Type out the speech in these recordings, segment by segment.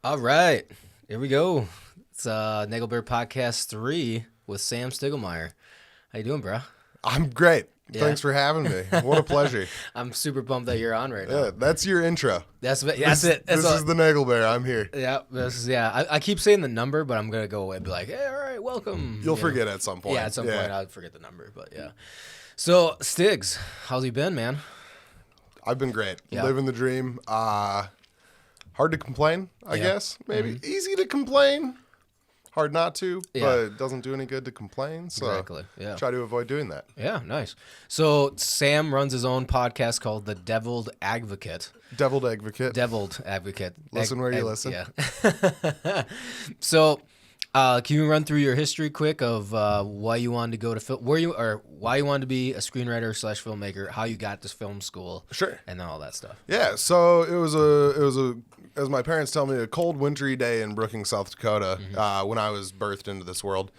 All right, here we go. It's Nagelbear Podcast 3 with Sam Steigelmeier. How you doing, bro? I'm great. Yeah. Thanks for having me. What a pleasure. I'm super pumped that you're on right now. Yeah, that's your intro. That's it. This is the Nagelbear. I'm here. Yeah. I keep saying the number, but I'm gonna go away and be like, hey, all right, welcome. You'll forget at some point. Yeah, at some point I'll forget the number, but yeah. So Stiggs, how's he been, man? I've been great. Yeah. Living the dream. Hard to complain, I Yeah. guess. Maybe easy to complain. Hard not to, Yeah. but it doesn't do any good to complain. So Exactly. Yeah. try to avoid doing that. Yeah, nice. So Sam runs his own podcast called The Deviled Advocate. Deviled advocate. Deviled Advocate. Listen where you listen. Yeah. So, can you run through your history quick of why you wanted to go to film, why you wanted to be a screenwriter / filmmaker, how you got to film school, Sure. and all that stuff. Yeah, so it was a as my parents tell me, a cold wintry day in Brookings, South Dakota, when I was birthed into this world.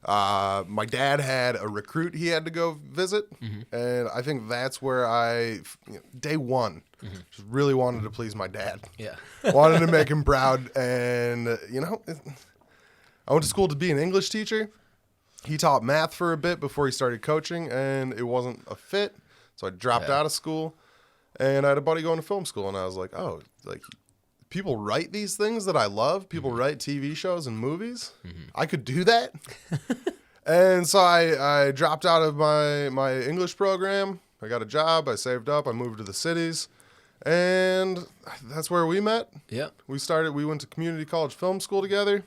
My dad had a recruit he had to go visit, and I think that's where day one, just really wanted to please my dad. Yeah. Wanted to make him proud, and I went to school to be an English teacher. He taught math for a bit before he started coaching, and it wasn't a fit, so I dropped out of school. And I had a buddy going to film school, and I was like, oh, like, people write these things that I love. People write TV shows and movies. I could do that. And so I dropped out of my English program. I got a job. I saved up. I moved to the cities. And that's where we met. Yeah. We went to community college film school together,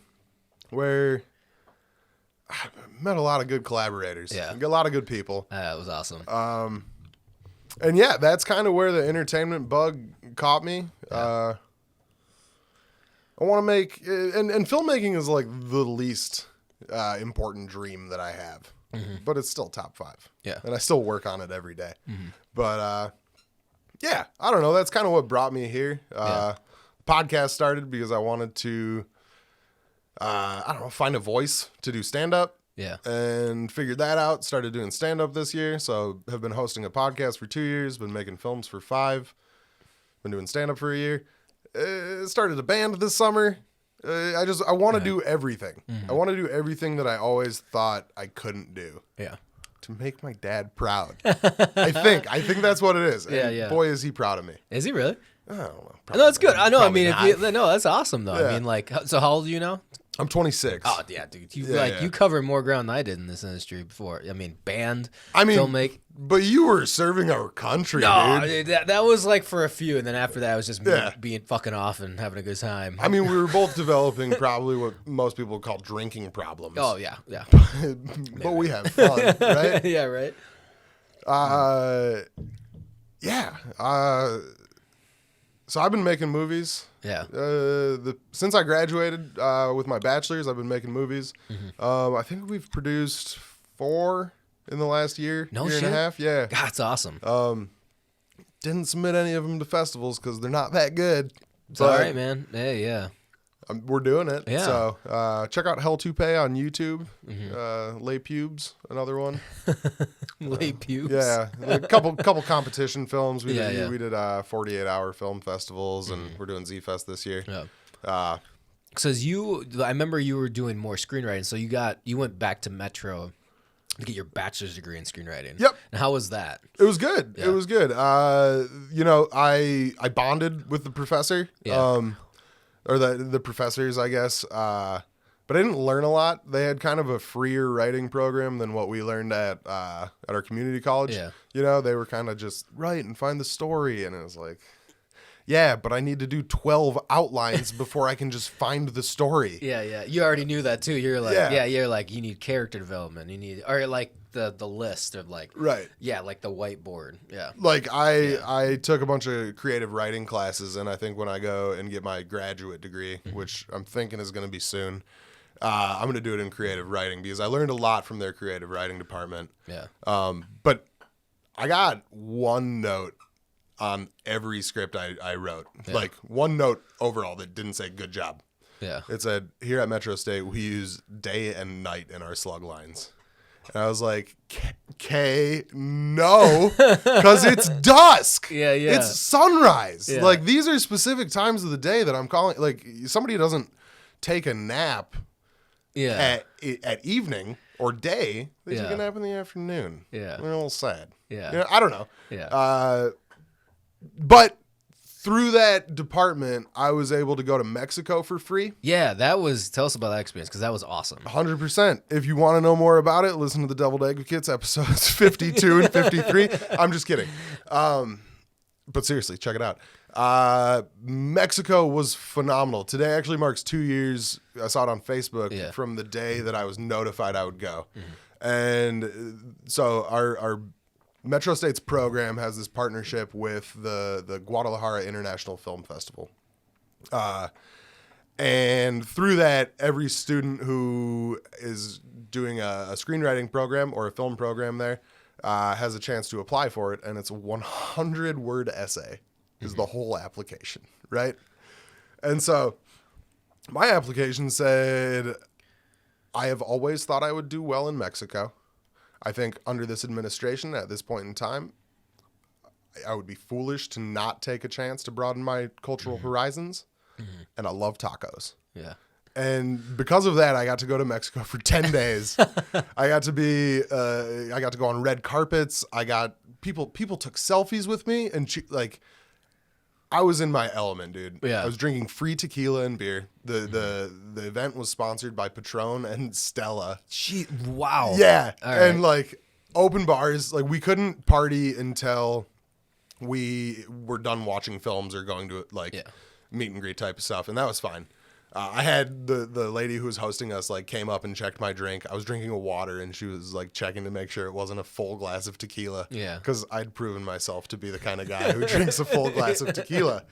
where I met a lot of good collaborators. Yeah. A lot of good people. That was awesome. And yeah, that's kind of where the entertainment bug caught me. I want to make, and filmmaking is like the least important dream that I have, but it's still top 5. Yeah. And I still work on it every day. But yeah, I don't know. That's kind of what brought me here. Podcast started because I wanted to, find a voice to do stand-up. Yeah. And figured that out. Started doing stand-up this year. So have been hosting a podcast for 2 years. Been making films for 5. Been doing stand-up for a year. Started a band this summer. I want to do everything. I want to do everything that I always thought I couldn't do. Yeah. To make my dad proud. I think that's what it is. And Yeah. boy, is he proud of me. Is he really? I don't know. No, that's good. I know. I mean, Probably not. that's awesome though. Yeah. I mean, like, so how old are you now? I'm 26. Oh yeah, dude. You Yeah. you covered more ground than I did in this industry before. I mean, filmmaking. But you were serving our country, No, dude. that was like for a few, and then after that, it was just me Yeah. being fucking off and having a good time. I mean, we were both developing probably what most people would call drinking problems. Oh yeah. But we have fun, right? Yeah, right. Yeah. So I've been making movies. Yeah. Since I graduated with my bachelor's, I've been making movies. I think we've produced 4 in the last year, No year shit. and a half. Yeah. God, that's awesome. Didn't submit any of them to festivals because they're not that good. It's all right, man. Hey, yeah. We're doing it. Yeah. So check out Hell to Pay on YouTube. Lay Pubes, another one. Lay pubes. Yeah, a couple competition films. We Yeah, did yeah. we did 48-hour film festivals, and we're doing Z-Fest this year. Yeah. Because I remember you were doing more screenwriting, so you went back to Metro to get your bachelor's degree in screenwriting. Yep. And how was that? It was good. Yeah. It was good. I bonded with the professor. Yeah. Or the professors, I guess. But I didn't learn a lot. They had kind of a freer writing program than what we learned at our community college. Yeah. They were kind of just write and find the story, and it was like, yeah, but I need to do 12 outlines before I can just find the story. Yeah. You already knew that too. You're like, Yeah. you're like, you need character development. You need, or like the list of like, Right. yeah, like the whiteboard. Yeah. Like I took a bunch of creative writing classes, and I think when I go and get my graduate degree, which I'm thinking is going to be soon, I'm going to do it in creative writing because I learned a lot from their creative writing department. Yeah. But I got 1 note on every script I wrote. Yeah. Like 1 note overall that didn't say good job. Yeah. It said, here at Metro State, we use day and night in our slug lines. And I was like, no, because it's dusk. Yeah. It's sunrise. Yeah. Like, these are specific times of the day that I'm calling. Like, somebody doesn't take a nap Yeah. at evening or day. They take Yeah. a nap in the afternoon. Yeah. They're a little sad. Yeah. You know, I don't know. Yeah. But through that department, I was able to go to Mexico for free. Yeah, tell us about that experience, because that was awesome. 100%. If you want to know more about it, listen to the Deviled Advocates episodes 52 and 53. I'm just kidding. But seriously, check it out. Mexico was phenomenal. Today actually marks 2 years. I saw it on Facebook from the day that I was notified I would go. Mm-hmm. And so our Metro State's program has this partnership with the Guadalajara International Film Festival. And through that, every student who is doing a screenwriting program or a film program there has a chance to apply for it. And it's a 100-word essay is the whole application, right? And so my application said, I have always thought I would do well in Mexico. I think under this administration at this point in time, I would be foolish to not take a chance to broaden my cultural horizons. Mm-hmm. And I love tacos. Yeah. And because of that, I got to go to Mexico for 10 days. I got to go on red carpets. People took selfies with me, and I was in my element, dude. Yeah. I was drinking free tequila and beer. The event was sponsored by Patron and Stella. Wow. Yeah. All right. And like open bars, like we couldn't party until we were done watching films or going to meet and greet type of stuff. And that was fine. I had the lady who was hosting us came up and checked my drink. I was drinking a water and she was checking to make sure it wasn't a full glass of tequila. Yeah. Because I'd proven myself to be the kind of guy who drinks a full glass of tequila.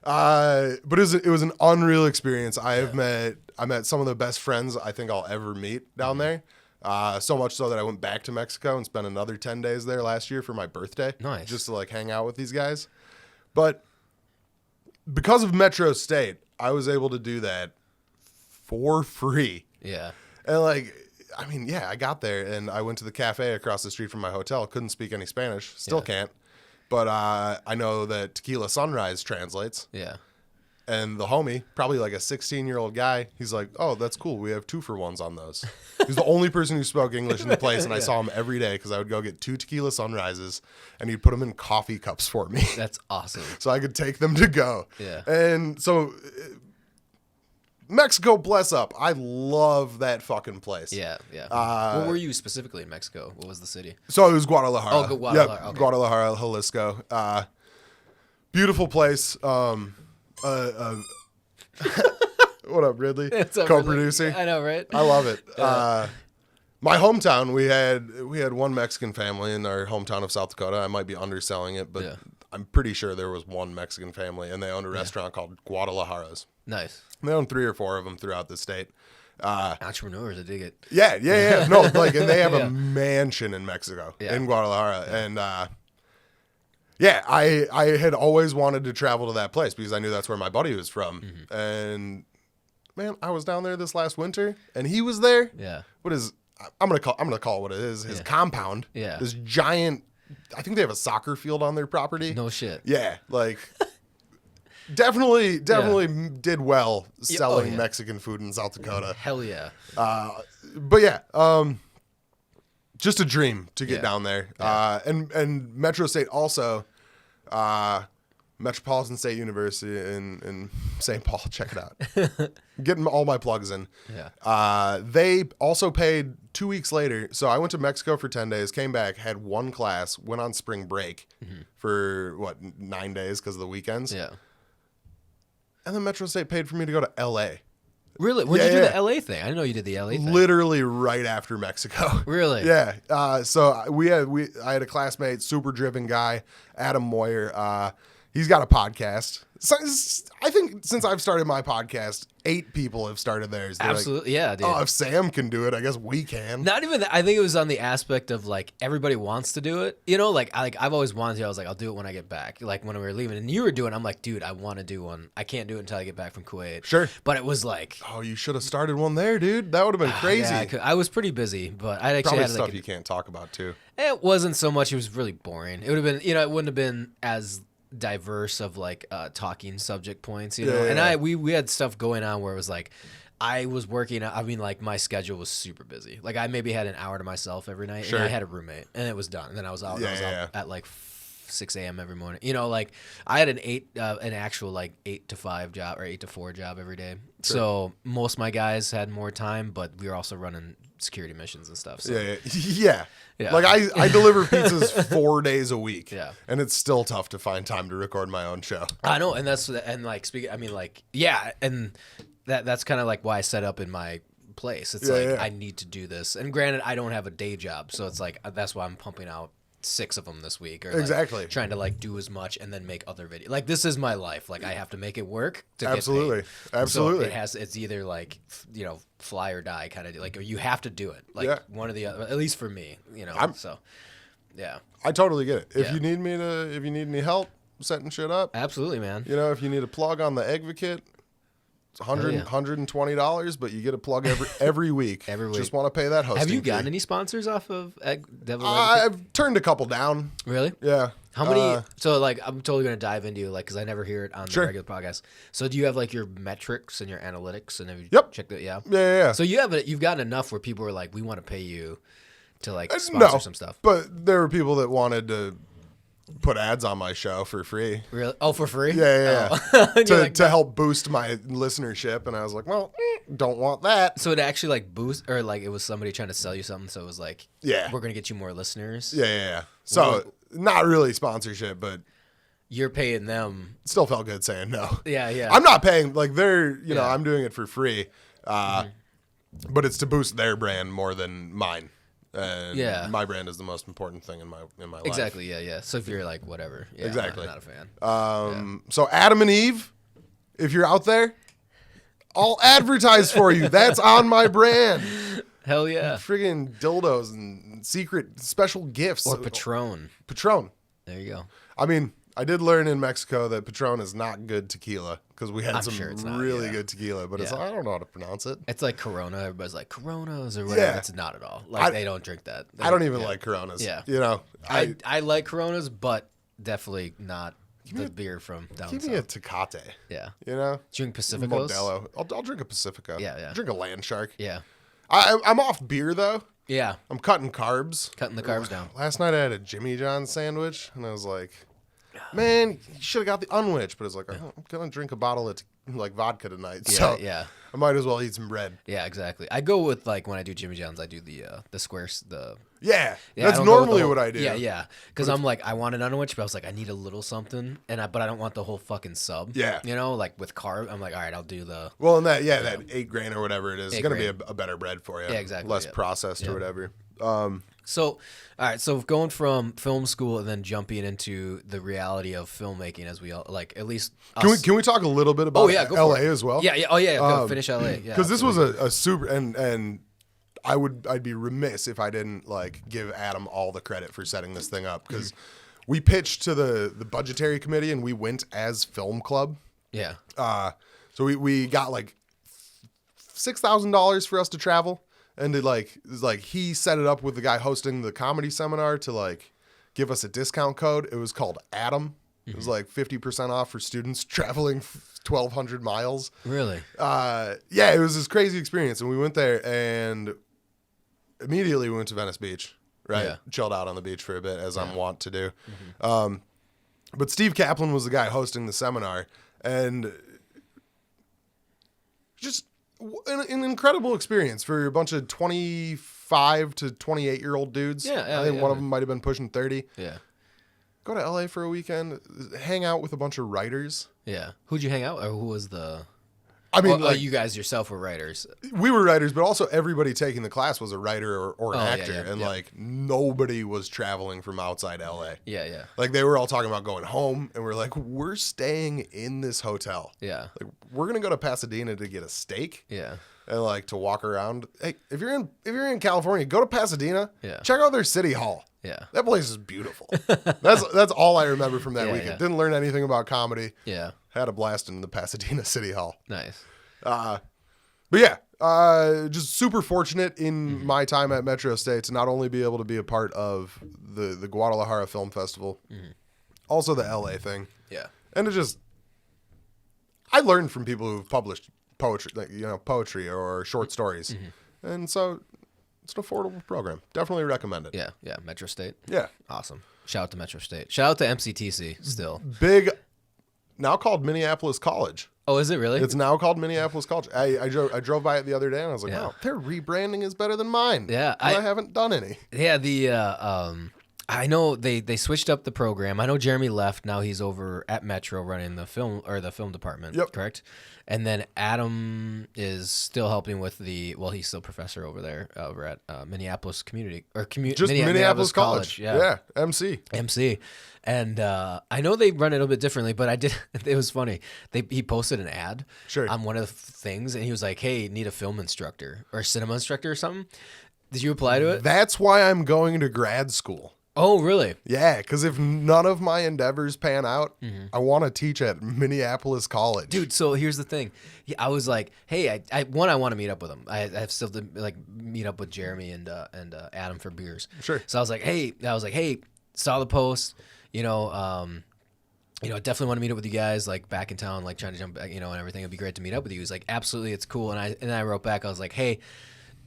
But it was an unreal experience. I met some of the best friends I think I'll ever meet down there. So much so that I went back to Mexico and spent another 10 days there last year for my birthday. Nice. Just to hang out with these guys. But because of Metro State, I was able to do that for free. Yeah. And I got there and I went to the cafe across the street from my hotel. Couldn't speak any Spanish. Still can't. But I know that Tequila Sunrise translates. Yeah. And the homie, probably a 16-year-old guy, he's like, oh, that's cool. We have 2-for-1s on those. He's the only person who spoke English in the place, and I saw him every day because I would go get 2 Tequila Sunrises, and he'd put them in coffee cups for me. That's awesome. So I could take them to go. Yeah. And so Mexico, bless up. I love that fucking place. Yeah, yeah. Where were you specifically in Mexico? What was the city? So it was Guadalajara. Oh, Guadalajara. Yep, Okay. Guadalajara, Jalisco. Beautiful place. What up, Ridley? Co-producer. Ridley. I know, right? I love it. My hometown, we had one Mexican family in our hometown of South Dakota. I might be underselling it, but I'm pretty sure there was one Mexican family, and they owned a restaurant called Guadalajara's. Nice. They own 3 or 4 of them throughout the state. Entrepreneurs, I dig it. Yeah. No, and they have a mansion in Mexico, in Guadalajara, and I had always wanted to travel to that place because I knew that's where my buddy was from, and man, I was down there this last winter, and he was there. Yeah. I'm gonna call it what it is. His compound. Yeah. This giant. I think they have a soccer field on their property. No shit. Yeah, definitely did well selling Mexican food in South Dakota. Hell yeah. But yeah, just a dream to get down there. Yeah. And Metro State also, Metropolitan State University in St. Paul. Check it out. Getting all my plugs in. Yeah. They also paid 2 weeks later. So I went to Mexico for 10 days, came back, had one class, went on spring break for 9 days because of the weekends. Yeah. And then Metro State paid for me to go to L.A. Really? When did you do the LA thing? I didn't know you did the LA thing. Literally right after Mexico. Really? Yeah. So I had a classmate, super driven guy, Adam Moyer. He's got a podcast. So, I think since I've started my podcast, 8 people have started theirs. They're Absolutely, yeah, dude. oh, if Sam can do it, I guess we can. Not even that. I think it was on the aspect of like everybody wants to do it. You know, like I've always wanted to. I was like, I'll do it when I get back. Like when we were leaving, and you were doing. I'm like, dude, I want to do one. I can't do it until I get back from Kuwait. Sure. But it was like, Oh, you should have started one there, dude. That would have been crazy. yeah, I was pretty busy, but I actually Probably had stuff like you can't talk about too. it wasn't so much. It was really boring. It would have been, you know, it wouldn't have been as diverse of like talking subject points, you know. Yeah, And yeah. we had stuff going on where it was like I was working. I mean, like my schedule was super busy. Like I maybe had an hour to myself every night, Sure. and I had a roommate, and it was done. And then I was out. Yeah, I was yeah, up at like 6 a.m. every morning. You know, like I had an actual like 8 to 5 job or 8 to 4 job every day. Sure. So most of my guys had more time, but we were also running security missions and stuff. So. Yeah. Yeah. Like I deliver pizzas 4 days a week. Yeah. And it's still tough to find time to record my own show. I know, and like speaking. I mean, like yeah, and that's kind of like why I set up in my place. It's Yeah, like yeah. I need to do this, and granted, I don't have a day job, so it's like that's why I'm pumping out 6 of them this week, or like, Exactly. trying to like do as much and then make other videos. Like this is my life. Like I have to make it work to Absolutely. get paid. Absolutely. So it's either like you know fly or die kind of like, or you have to do it. Like Yeah. one or the other. At least for me, you know. So yeah, I totally get it. If Yeah. you need any help setting shit up, absolutely, man. you know, if you need a plug on the Advocate, it's yeah. $120, but you get a plug every week. Every week. Just want to pay that hosting Have you fee. gotten any sponsors off of Devil Advocate? I've turned a couple down. Really? Yeah. How many? So like, I'm totally gonna dive into like because I never hear it on Sure. the regular podcast. So do you have like your metrics and your analytics and have you Yep. checked it? Yeah. Yeah. So you've gotten enough where people are like, we want to pay you to like sponsor No, some stuff. but there were people that wanted to put ads on my show for free. Really? Oh, for free? Yeah. Oh. And you're like, to help boost my listenership, and I was like, well, don't want that. so it actually like boost or like it was somebody trying to sell you something. So it was like, Yeah. we're gonna get you more listeners. Yeah. So not really sponsorship, but You're paying them. still felt good saying no. Yeah. I'm not paying, like they're, you know, Yeah. I'm doing it for free, but it's to boost their brand more than mine. And Yeah. my brand is the most important thing in my life. Exactly. Yeah. So if you're like whatever. Yeah, Exactly. I'm not a fan. So Adam and Eve, if you're out there, I'll advertise for you. That's on my brand. Hell yeah. Friggin' dildos and secret special gifts. Or Patron. Patron. There you go. I mean, I did learn in Mexico that Patron is not good tequila because we had I'm some sure it's not, really yeah. good tequila, but it's Yeah. I don't know how to pronounce it. It's like Corona. Everybody's like Coronas or whatever. Yeah. It's not at all. Like they don't drink that. I don't even yeah. like Coronas. Yeah. You know, I like Coronas, but definitely not the beer from down give south. me a Tecate. Yeah. You know, Drink Pacificos. Modelo. I'll drink a Pacifica. Yeah. I'll drink a Land Shark. Yeah. I'm off beer though. Yeah. I'm cutting carbs. Cutting the carbs down. Last night I had a Jimmy John's sandwich, and I was like, man, you should have got the unwich. But it's like, I'm gonna drink a bottle of like vodka tonight, Yeah. so Yeah. I might as well eat some bread. Yeah. Exactly. I go with like when I do Jimmy John's, I do the squares. Yeah, Yeah, that's I don't go with the normally whole- what I do. Yeah. Because I'm like, I want an unwich, but I was like, I need a little something, but I don't want the whole fucking sub. Yeah. You know, like with carb, I'm like, all right, I'll do the. Well, and that 8 grain or whatever it is, is 8 going to be grain. a better bread for you. Yeah, exactly, Less yeah. processed or whatever. So, all right. So going from film school and then jumping into the reality of filmmaking, as we all like, at least. Can we talk a little bit about go LA for it. as well? Yeah. Oh yeah. Go finish LA. Yeah. Because this was a super and I'd be remiss if I didn't like give Adam all the credit for setting this thing up because we pitched to the budgetary committee and we went as film club. Yeah. So we got like $6,000 for us to travel, and it like he set it up with the guy hosting the comedy seminar to like give us a discount code. It was called Adam. It was like 50% off for students traveling 1,200 miles. Really. Yeah, it was this crazy experience, and we went there, and immediately we went to Venice Beach. Right, Yeah. chilled out on the beach for a bit as I'm wont to do. But Steve Kaplan was the guy hosting the seminar, and just an incredible experience for a bunch of 25 to 28-year-old dudes. Yeah, I think yeah, one of them might have been pushing 30. Yeah. Go to LA for a weekend, hang out with a bunch of writers. Yeah. Who'd you hang out? Or who was the? I mean, Well, you guys yourself were writers. we were writers, but also everybody taking the class was a writer or an Oh, yeah, actor, yeah, and yeah. like nobody was traveling from outside LA. Yeah, yeah, Like they were all talking about going home, and we're like, we're staying in this hotel. yeah, Like we're gonna go to Pasadena to get a steak yeah. and like to walk around. Hey, if you're in California, go to Pasadena. Yeah. Check out their city hall. Yeah. That place is beautiful. That's all I remember from that Yeah, weekend. yeah. Didn't learn anything about comedy. Yeah. Had a blast in the Pasadena City Hall. Nice. But yeah, just super fortunate in my time at Metro State to not only be able to be a part of the Guadalajara Film Festival, also the LA thing. Yeah. And it just, I learned from people who've published poetry, like, poetry or short stories. And so it's an affordable program. Definitely recommend it. Yeah. Yeah. Metro State. Yeah. Awesome. Shout out to Metro State. Shout out to MCTC still. Big, now called Minneapolis College. Oh, is it really? It's now called Minneapolis College. I drove by it the other day and I was like, Yeah. wow, their rebranding is better than mine. Yeah, I haven't done any. Yeah, I know they switched up the program. I know Jeremy left. Now he's over at Metro running the film department. Yep. Correct. And then Adam is still helping with he's still professor over there over at Minneapolis Just Minneapolis College. Yeah. MC. MC. And I know they run it a little bit differently, but it was funny. He posted an ad Sure. on one of the things, and he was like, hey, need a film instructor or cinema instructor or something. Did you apply to it? That's why I'm going to grad school. Oh, really? Yeah, because if none of my endeavors pan out, I want to teach at Minneapolis College. Dude, so here's the thing. I was like, hey, I want to meet up with him. I have still to like meet up with Jeremy and Adam for beers. Sure. So I was like, hey, saw the post, definitely want to meet up with you guys, like back in town, like trying to jump back, and everything. It'd be great to meet up with you. He's like, absolutely, it's cool. And I wrote back, I was like, hey,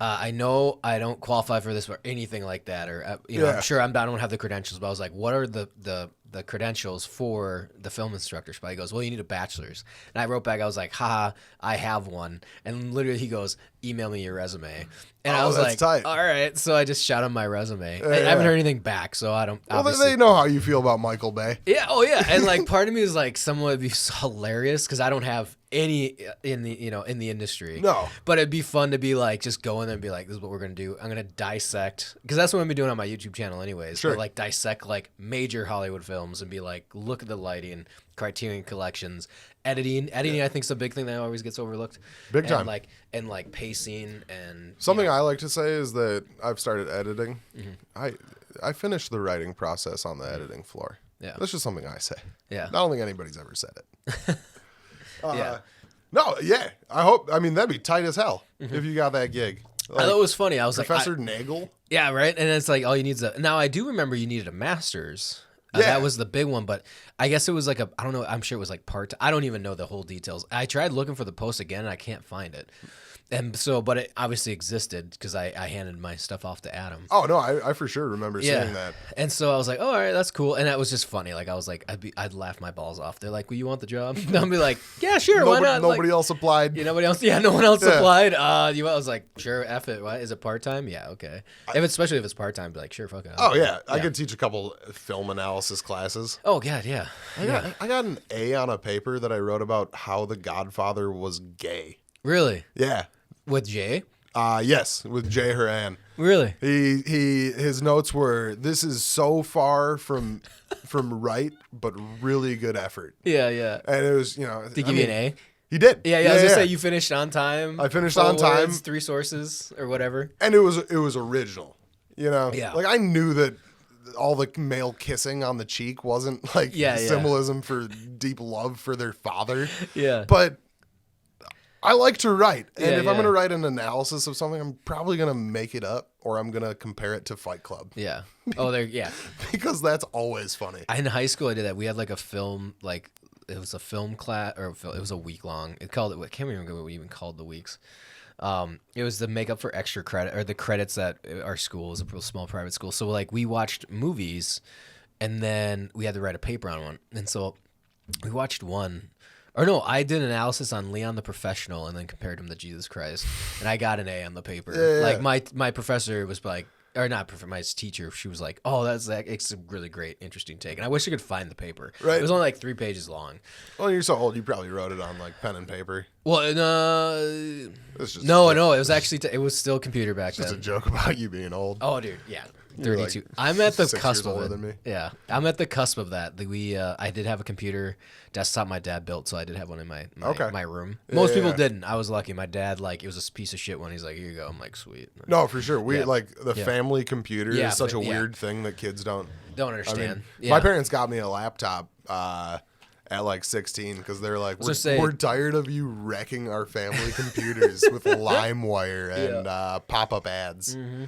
I know I don't qualify for this or anything like that, or Yeah. I'm sure I don't have the credentials, but I was like, what are the credentials for the film instructor spot? He goes, well, you need a bachelor's. And I wrote back, I was like, haha, I have one. And literally he goes, email me your resume. And I was that's like, tight. all right. So I just shot him my resume. Yeah, I haven't yeah. heard anything back, so I don't. Well, obviously, they know how you feel about Michael Bay. yeah. Oh, yeah. And like, part of me is like, someone would be hilarious because I don't have any in the industry. No. But it'd be fun to be like, just go in there and be like, this is what we're gonna do. I'm gonna dissect, because that's what I'm doing on my YouTube channel, anyways. Sure. But like dissect like major Hollywood films and be like, look at the lighting, Criterion collections, editing. I think is a big thing that always gets overlooked. Big time. And like pacing and Something I like to say is that I've started editing. I finished the writing process on the editing floor. Yeah. That's just something I say. Yeah. I don't think anybody's ever said it. Yeah. No, yeah. I mean, that'd be tight as hell if you got that gig. I thought it was funny. I was Professor like, Nagel. yeah, right. And it's like all you need is now I do remember you needed a master's. Yeah. That was the big one, but I guess it was like I don't know. I'm sure it was like I don't even know the whole details. I tried looking for the post again and I can't find it. And so, but it obviously existed because I handed my stuff off to Adam. Oh, no, I for sure remember seeing that. And so I was like, oh, all right, that's cool. And that was just funny. Like, I was like, I'd laugh my balls off. They're like, well, you want the job? And I'll be like, yeah, sure, why not? Nobody Like, else applied. nobody else. Yeah, no one else Yeah. applied. I was like, sure, F it. What? Is it part-time? Yeah, okay. Especially if it's part-time, be like, sure, fuck it. Oh, yeah. I could teach a couple film analysis classes. Oh, God, yeah. I got an A on a paper that I wrote about how The Godfather was gay. Really? Yeah. With Jay? Yes, with Jay Haran. Really? His notes were, this is so far from right, but really good effort. Yeah, yeah. And it was, Did he give you an A? He did. Yeah, I was gonna say you finished on time. I finished Full on time. words, 3 sources or whatever. And it was original. Yeah. Like I knew that all the male kissing on the cheek wasn't like symbolism for deep love for their father. Yeah. But I like to write. And Yeah, if I'm yeah. going to write an analysis of something, I'm probably going to make it up or I'm going to compare it to Fight Club. Yeah. Oh, yeah. Because that's always funny. In high school, I did that. We had like a film, like it was a film class, or it was a week long. I can't remember what we even called the weeks. It was the makeup for extra credit, or the credits at our school. It was a real small private school. So like we watched movies, and then we had to write a paper on one. And so we watched one. Or no, I did an analysis on Leon the Professional and then compared him to Jesus Christ, and I got an A on the paper. Yeah. Like my professor was like, or not professor, my teacher, she was like, "Oh, it's a really great, interesting take." And I wish I could find the paper. Right. It was only like 3 pages long. Well, you're so old, you probably wrote it on like pen and paper. Well, It's just no, it was actually it was still computer back just then. a joke about you being old. Oh, dude, yeah. You're 32. like I'm at the 6 cusp years of older it. than me. Yeah, I'm at the cusp of that. I did have a computer desktop my dad built, so I did have one in my room. Most people didn't. I was lucky. My dad, like, it was a piece of shit one. He's like, "Here you go." I'm like, "Sweet." No, for sure. We Yeah. like the family computer is such a yeah. weird thing that kids don't understand. I mean, my parents got me a laptop at like 16 because they're like, we're tired of you wrecking our family computers with LimeWire and pop-up ads. Mm-hmm.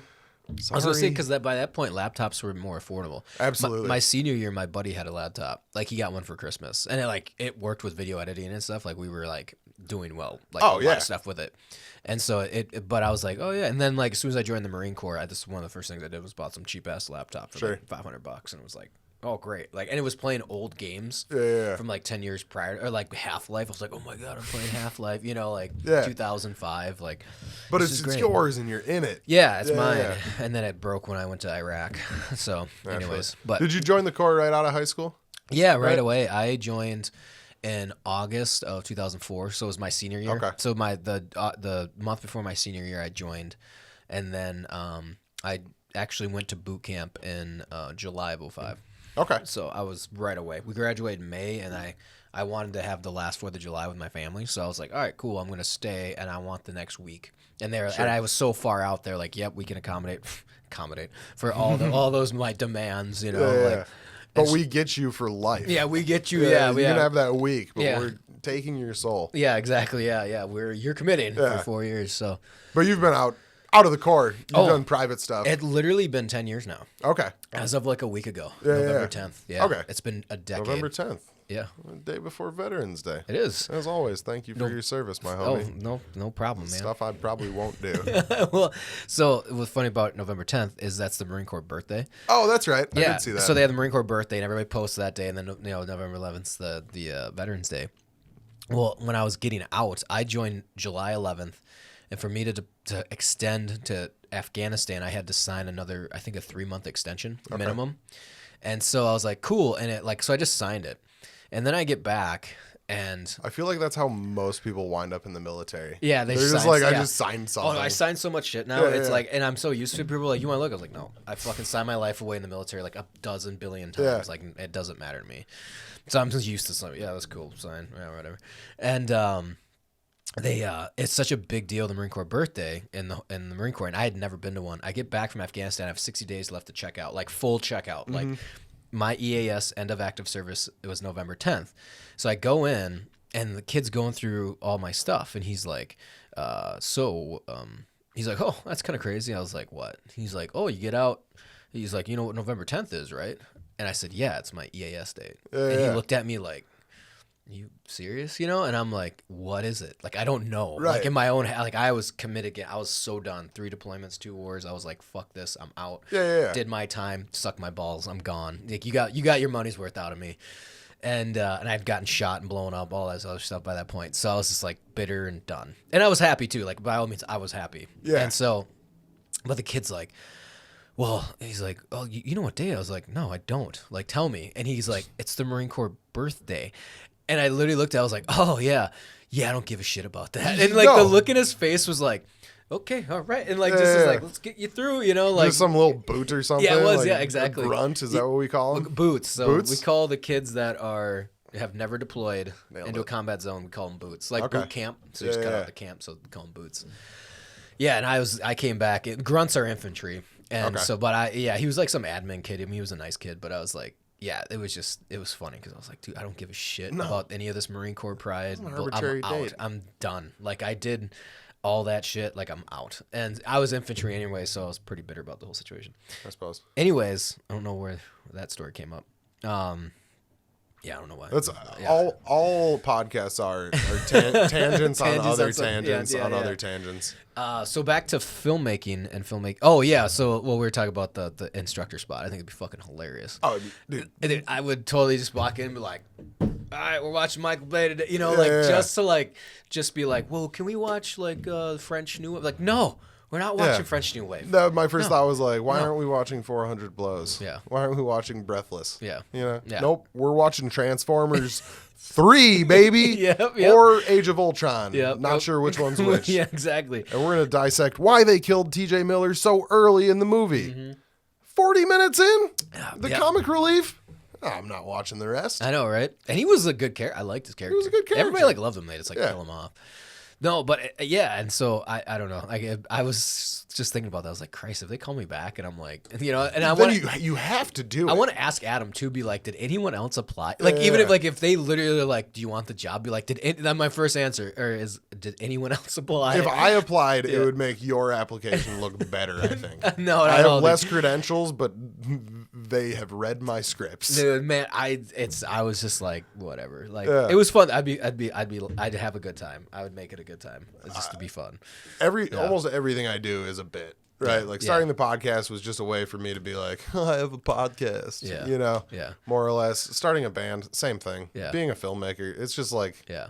I was gonna say because by that point laptops were more affordable. Absolutely. My senior year, my buddy had a laptop. Like he got one for Christmas, and it worked with video editing and stuff. Like we were like doing well, like a lot of stuff with it. And so but I was like, oh yeah. And then like as soon as I joined the Marine Corps, this one of the first things I did was bought some cheap ass laptop for like $500, and it was like, oh great. Like, and it was playing old games from like 10 years prior, or like Half-Life. I was like, oh my god, I'm playing Half-Life. 2005. Like, but it's yours and you're in it. Yeah, it's mine. Yeah. And then it broke when I went to Iraq. So, anyways, but did you join the Corps right out of high school? Yeah, right away. I joined in August of 2004, so it was my senior year. Okay. So the month before my senior year, I joined, and then I actually went to boot camp in July of 2005. Okay. So I was right away. We graduated in May, and I wanted to have the last 4th of July with my family. So I was like, all right, cool. I'm going to stay, and I want the next week. And and I was so far out there, like, yep, we can accommodate for all those my demands, like. But we get you for life. Yeah, we get you. You can have that week, but we're taking your soul. Yeah, exactly. Yeah. You're committing for 4 years. So. But you've been out of the Corps. You've done private stuff. It's literally been 10 years now. Okay. As of like a week ago, November 10th. Yeah. Okay. It's been a decade. November 10th. Yeah. The day before Veterans Day. It is. As always, thank you for your service, my homie. Oh, no problem, man. Stuff I probably won't do. Well, so what's funny about November 10th is that's the Marine Corps birthday. Oh, that's right. I did see that. So they have the Marine Corps birthday, and everybody posts that day, and then November 11th, the Veterans Day. Well, when I was getting out, I joined July 11th, and for me to extend to Afghanistan, I had to sign another, I think, a 3-month extension minimum. And so I was like, cool, and so I just signed it. And then I get back, and I feel like that's how most people wind up in the military. Yeah, they're just like, I just signed something. Oh, I signed so much shit now. It's like, and I'm so used to it. People are like, you want to look? I was like, no, I fucking signed my life away in the military like a dozen billion times. Yeah. Like, it doesn't matter to me. So I'm just used to something. Yeah, that's cool. Sign. Yeah, whatever. And it's such a big deal, the Marine Corps birthday in the Marine Corps, and I had never been to one. I get back from Afghanistan. I have 60 days left to check out, like full checkout, like. My EAS end of active service, it was November 10th. So I go in, and the kid's going through all my stuff, and he's like, he's like, oh, that's kind of crazy. I was like, what? He's like, oh, you get out. He's like, you know what November 10th is, right? And I said, yeah, it's my EAS date. And he looked at me like, you serious? And I'm like, what is it? Like, I don't know. Right. Like in my own, like I was committed. I was so done. 3 deployments, 2 wars. I was like, fuck this. I'm out. Yeah. Did my time. Suck my balls. I'm gone. Like you got your money's worth out of me. And I'd gotten shot and blown up, all that other stuff by that point. So I was just like bitter and done. And I was happy too. Like by all means, I was happy. Yeah. And so, but the kid's like, well, he's like, oh, you know what day? I was like, no, I don't. Like, tell me. And he's like, it's the Marine Corps birthday. And I literally looked at it, I was like, oh, yeah, I don't give a shit about that. And, like, the look in his face was like, okay, all right. And, like, just like, let's get you through, like. Just some little boot or something? Yeah, it was, like exactly. A grunt, is that what we call them? Boots. So boots? We call the kids that have never deployed into a combat zone, we call them boots. Like boot camp. So you just cut out the camp, so we call them boots. Yeah, and I came back. Grunts are infantry. And so, but he was like some admin kid. I mean, he was a nice kid, but I was like, yeah, it was funny because I was like, dude, I don't give a shit about any of this Marine Corps pride. I'm out. I'm done. Like, I did all that shit. Like, I'm out. And I was infantry anyway, so I was pretty bitter about the whole situation. I suppose. Anyways, I don't know where that story came up. Yeah, I don't know why. That's all podcasts are tangents on other tangents on other tangents. So back to filmmaking and filmmaking. Oh yeah, so we were talking about the instructor spot. I think it'd be fucking hilarious. Oh, dude, I would totally just walk in and be like, "All right, we're watching Michael Bay today," just to just be like, "Well, can we watch like French New?" Like, no. We're not watching French New Wave. That my first thought was like, why aren't we watching 400 Blows? Yeah. Why aren't we watching Breathless? Yeah. You know? Yeah. Nope. We're watching Transformers 3, baby. Yep. Or Age of Ultron. Yep. Not sure which one's which. Yeah, exactly. And we're going to dissect why they killed TJ Miller so early in the movie. 40 minutes in? The comic relief? Oh, I'm not watching the rest. I know, right? And he was a good character. I liked his character. He was a good character. Everybody like loved him. They just like kill him off. No, but and so I don't know. I was just thinking about that. I was like, Christ, if they call me back, and I'm like, and I want you have to do it. I want to ask Adam too. Be like, did anyone else apply? Like, even if they literally are like, do you want the job? Be like, that's my first answer, did anyone else apply? If I applied, it would make your application look better. I think. No, I have less credentials, but they have read my scripts. Dude, man, I was just like, whatever. Like, it was fun. I'd have a good time. I would make it a good time. It's just to be fun. Almost everything I do is a bit, right? Like starting the podcast was just a way for me to be like, I have a podcast. Yeah. You know? Yeah. More or less. Starting a band, same thing. Yeah. Being a filmmaker, it's just like, Yeah.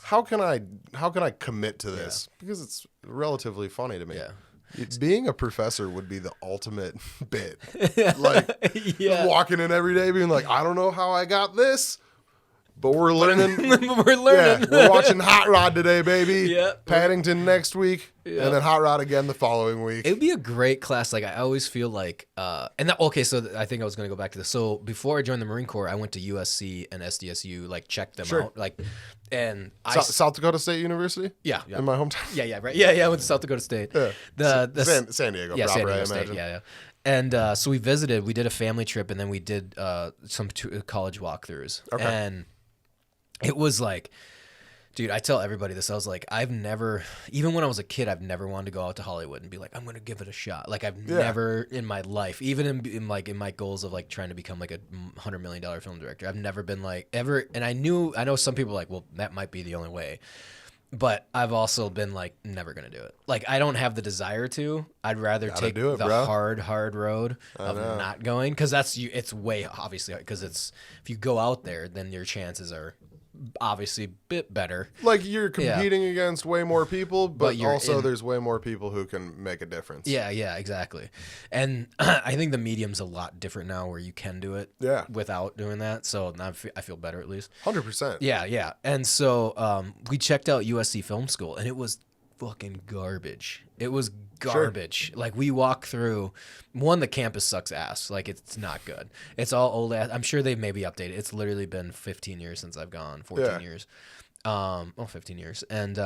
how can I commit to this? Because it's relatively funny to me. Yeah. Being a professor would be the ultimate bit. Like walking in every day being like, I don't know how I got this, but we're learning. We're learning. Yeah, we're watching Hot Rod today, baby. Yep. Paddington next week, and then Hot Rod again the following week. It would be a great class. Like, I always feel like, so I think I was going to go back to this. So before I joined the Marine Corps, I went to USC and SDSU, like checked them out. Like, and South Dakota State University? Yeah. In my hometown? Yeah, right. Yeah, I went to South Dakota State. Yeah. San Diego, yeah, proper, San Diego I State. imagine. Yeah. And so we did a family trip, and then we did some college walkthroughs. Okay. And it was like, dude, I tell everybody this. I was like, I've never, even when I was a kid, I've never wanted to go out to Hollywood and be like, I'm going to give it a shot. Like, I've never in my life, even in my goals of like trying to become like a $100 million film director, I've never been like ever. And I know some people are like, well, that might be the only way. But I've also been like, never going to do it. Like, I don't have the desire to. I'd rather take the hard road of not going. Because it's way, obviously, because if you go out there, then your chances are obviously a bit better. Like, you're competing against way more people, but also there's way more people who can make a difference. Yeah, exactly. And I think the medium's a lot different now where you can do it without doing that. So now I feel better at least. 100%. Yeah. And so we checked out USC Film School, and it was fucking garbage. It was garbage. Sure. Like, we walk through, the campus sucks ass. Like, it's not good. It's all old ass. I'm sure they've maybe updated. It's literally been 15 years since I've gone, 14 years. 15 years. And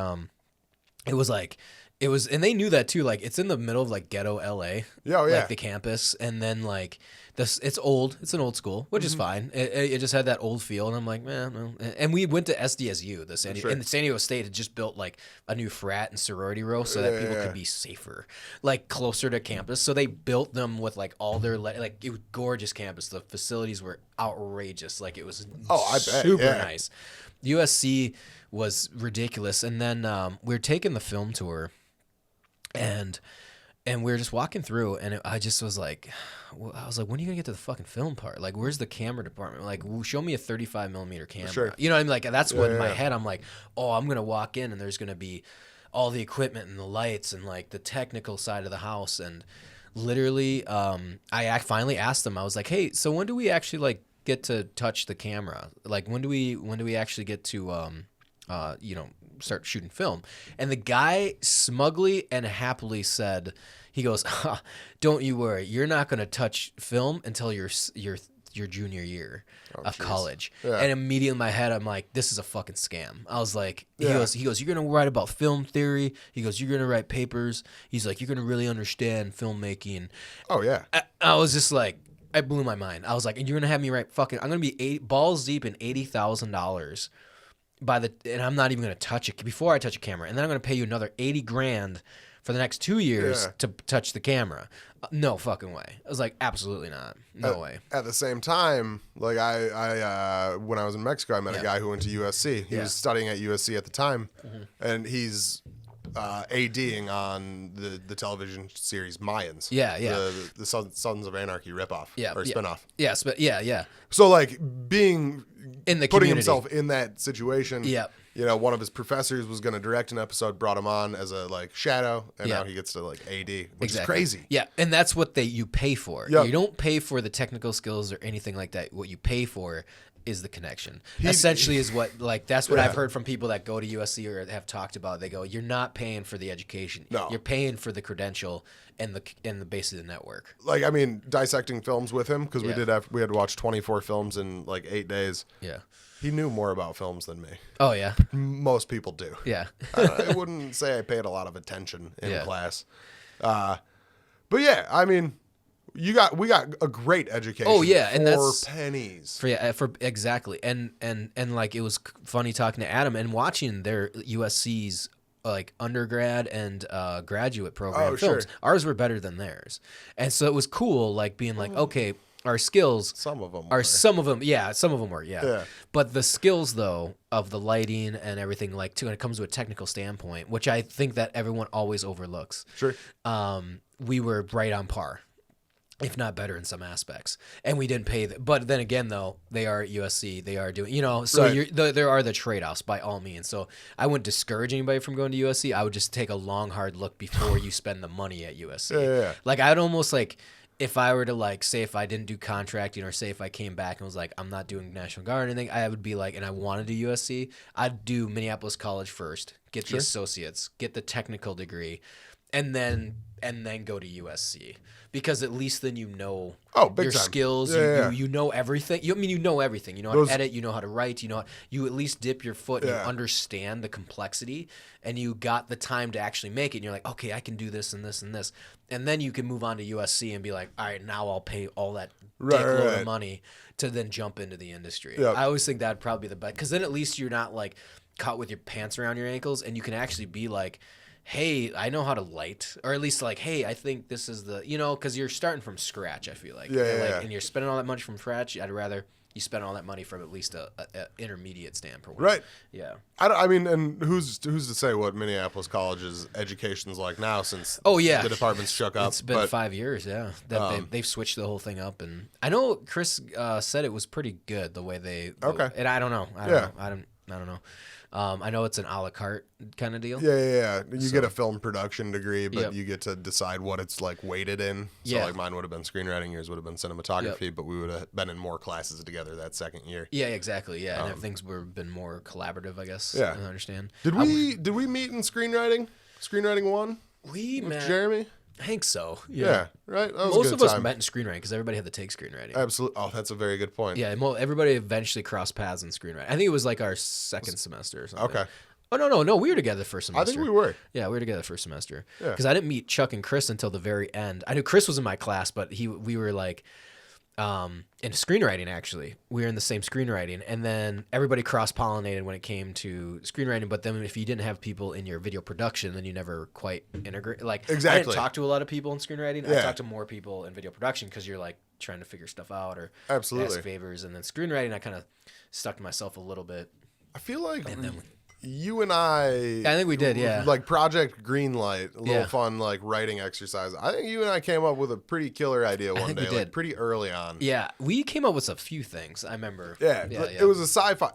and they knew that too. Like, it's in the middle of like ghetto LA. Like the campus. And then like it's old. It's an old school, which is fine. It just had that old feel. And I'm like, man, no. And we went to SDSU, and San Diego State had just built like a new frat and sorority row so that people could be safer, like closer to campus. So they built them with like all their, like, it was gorgeous campus. The facilities were outrageous. Like, it was super nice. USC was ridiculous. And then we were taking the film tour, and we were just walking through, and I was like, when are you gonna get to the fucking film part? Like, where's the camera department? Like, show me a 35 millimeter camera. Sure. You know what I mean? Like, that's what in my head I'm like, oh, I'm gonna walk in, and there's gonna be all the equipment and the lights and like the technical side of the house. And literally, I finally asked them. I was like, hey, so when do we actually like get to touch the camera? Like, when do we actually get to start shooting film? And the guy smugly and happily said, he goes, don't you worry, you're not going to touch film until your junior year of college. And immediately in my head, I'm like, this is a fucking scam. I was like, he goes, you're going to write about film theory. He goes, you're going to write papers. He's like, you're going to really understand filmmaking. Oh yeah. I was just like, I blew my mind. I was like, and you're going to have me write I'm going to be balls deep in $80,000 and I'm not even going to touch it before I touch a camera. And then I'm going to pay you another $80,000 for the next 2 years to touch the camera. No fucking way. I was like, absolutely not. No way. At the same time, like I when I was in Mexico, I met a guy who went to USC. He was studying at USC at the time, and he's ADing on the television series Mayans. The Sons of Anarchy ripoff or spinoff. Yeah. So like being in the putting community. himself in that situation. you know, one of his professors was going to direct an episode, brought him on as a like shadow, and Yeah. now he gets to like AD, which Exactly. is crazy. Yeah, and that's what you pay for. Yep. You don't pay for the technical skills or anything like that. What you pay for is the connection. Essentially is what, like, that's what Yeah. I've heard from people that go to USC or have talked about. They go, you're not paying for the education. No. You're paying for the credential and the base of the network. Like, I mean, dissecting films with him, because Yeah. we had to watch 24 films in like 8 days. Yeah. He knew more about films than me. Oh, yeah. Most people do. Yeah. I wouldn't say I paid a lot of attention in Yeah. class. But yeah, I mean, we got a great education. Oh, yeah, and for that's- pennies. For exactly. And like, it was funny talking to Adam and watching their USC's like undergrad and graduate program Oh, films. sure. Ours were better than theirs. And so it was cool, like being like, okay, our skills Some of them are were. some of them were, yeah. Yeah. But the skills though of the lighting and everything, like when it comes to a technical standpoint, which I think that everyone always overlooks. Sure. We were right on par, if not better in some aspects. And we didn't pay but then again though, they are at USC, they are doing, so Right. there are the trade-offs by all means. So I wouldn't discourage anybody from going to USC. I would just take a long hard look before you spend the money at USC. Yeah. Like I'd almost like, if I were to like say if I didn't do contracting or say if I came back and was like I'm not doing National Guard or anything, I would be like, and I want to do USC, I'd do Minneapolis College first, get the associates, get the technical degree, and then go to USC, because at least then you know Big your time. skills, Yeah. you know everything. You know everything. You know how to edit, you know how to write, you at least dip your foot and you Yeah. understand the complexity, and you got the time to actually make it. And you're like, okay, I can do this and this and this. And then you can move on to USC and be like, all right, now I'll pay all that dickload of money to then jump into the industry. Yep. I always think that'd probably be the best, because then at least you're not like caught with your pants around your ankles, and you can actually be like, hey, I know how to light, or at least like, hey, I think this is the, because you're starting from scratch, I feel like. Yeah, And, yeah. and you're spending all that money from scratch. I'd rather you spend all that money from at least a intermediate standpoint. Right. Yeah. I mean, and who's to say what Minneapolis College's education's like now, since Oh, yeah. the department's shook up. It's been 5 years, yeah. That they've switched the whole thing up, and I know Chris said it was pretty good the way they. Okay. And I don't know. I don't know. I know it's an a la carte kind of deal. Yeah. You get a film production degree, but Yep. you get to decide what it's like weighted in. So Yeah. like mine would have been screenwriting, yours would have been cinematography, but we would have been in more classes together that second year. Yeah, exactly. Yeah, and things were been more collaborative, I guess. Yeah. I understand. Did we meet in screenwriting? Screenwriting 1 We with met. Jeremy? I think so. Yeah, right. That was Most a of good us time. met in screenwriting because everybody had to take screenwriting. Absolutely. Oh, that's a very good point. Yeah, everybody eventually crossed paths in screenwriting. I think it was like our second semester or something. Okay. Oh no, we were together the first semester. I think we were. Yeah, we were together the first semester. Yeah. Because I didn't meet Chuck and Chris until the very end. I knew Chris was in my class, but we were like in screenwriting, actually. We were in the same screenwriting, and then everybody cross-pollinated when it came to screenwriting, but then if you didn't have people in your video production, then you never quite integrate. Like, I Exactly. didn't talk to a lot of people in screenwriting. Yeah. I talked to more people in video production because you're like trying to figure stuff out or Absolutely. ask favors, and then screenwriting, I kind of stuck to myself a little bit. I feel like then you and I think we did, yeah. Like Project Greenlight, a little Yeah. fun like writing exercise. I think you and I came up with a pretty killer idea one think we day, like did. pretty early on. Yeah, we came up with a few things. I remember. Yeah, it was a sci-fi.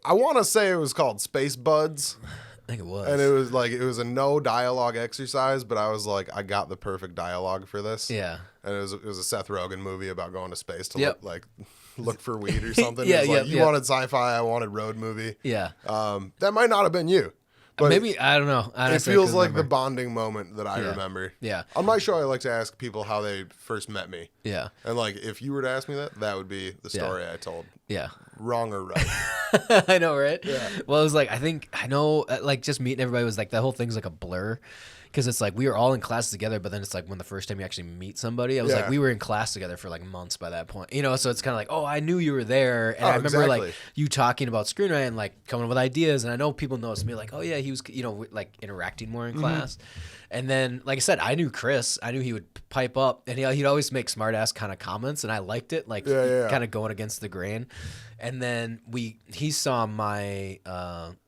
I want to say it was called Space Buds, I think it was. and it was a no dialogue exercise, but I was like, I got the perfect dialogue for this. Yeah. And it was a Seth Rogen movie about going to space to Yep. look for weed or something. Yeah, It was like, yeah, you yeah. wanted sci-fi, I wanted road movie. Yeah. That might not have been you, but Maybe, I don't know. it Honestly, I feels couldn't like the remember. bonding moment that I Yeah. remember. Yeah. On my show, I like to ask people how they first met me. Yeah. And like, if you were to ask me that would be the story I told. Yeah. Wrong or right? I know, right? Yeah. Well, it was like, I know, like, just meeting everybody was like, that whole thing's like a blur. Because it's like we were all in class together, but then it's like when the first time you actually meet somebody, I was Yeah. like, we were in class together for like months by that point. So it's kind of like, oh, I knew you were there. And Oh, I remember exactly. like you talking about screenwriting, like coming up with ideas. And I know people noticed me like, oh, yeah, he was, like interacting more Mm-hmm. in class. And then, like I said, I knew Chris. I knew he would pipe up and he'd always make smart ass kind of comments. And I liked it, like Yeah. kind of going against the grain. And then he saw my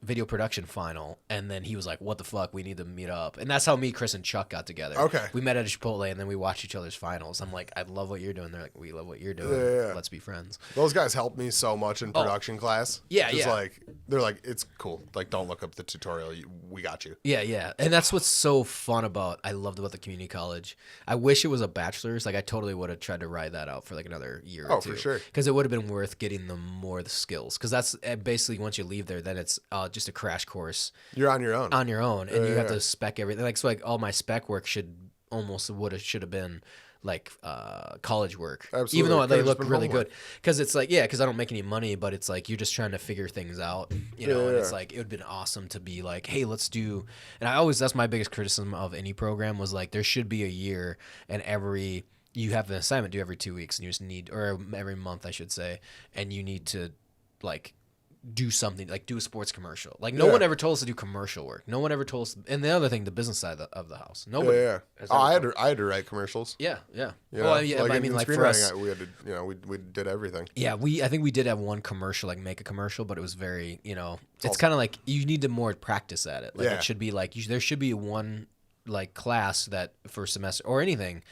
video production final, and then he was like, "What the fuck? We need to meet up." And that's how me, Chris, and Chuck got together. Okay. We met at a Chipotle, and then we watched each other's finals. I'm like, "I love what you're doing." They're like, "We love what you're doing. Yeah. Let's be friends." Those guys helped me so much in production class. Yeah, Just yeah. like, they're like, it's cool. Like, don't look up the tutorial. We got you. Yeah, yeah. And that's what's so fun I loved about the community college. I wish it was a bachelor's. Like, I totally would have tried to ride that out for like another year or two. For sure. Because it would have been worth getting the skills. Because that's basically, once you leave there, then it's just a crash course. You're on your own. On your own. And you have to spec everything. Like, so like all my spec work should have been like college work. Absolutely. Even though they Could've look just been really homework. good. Because it's like, because I don't make any money, but it's like you're just trying to figure things out, you know. And it's like, it would have been awesome to be like, hey, let's do. And that's my biggest criticism of any program was like, there should be a year, and you have an assignment due every 2 weeks, and you just need, or every month, I should say, and you need to like do something, like do a sports commercial. Like no one ever told us to do commercial work. No one ever told us. And the other thing, the business side of the house. Nobody. Yeah. I had to write commercials. Yeah, yeah. You Well, know? yeah, Like I in mean, like for us, screenwriting, we had to, you know, we did everything. yeah, I think we did have one commercial, like make a commercial, but it was very, it's kind of like you need to more practice at it. Like it should be like there should be one like class that for semester or anything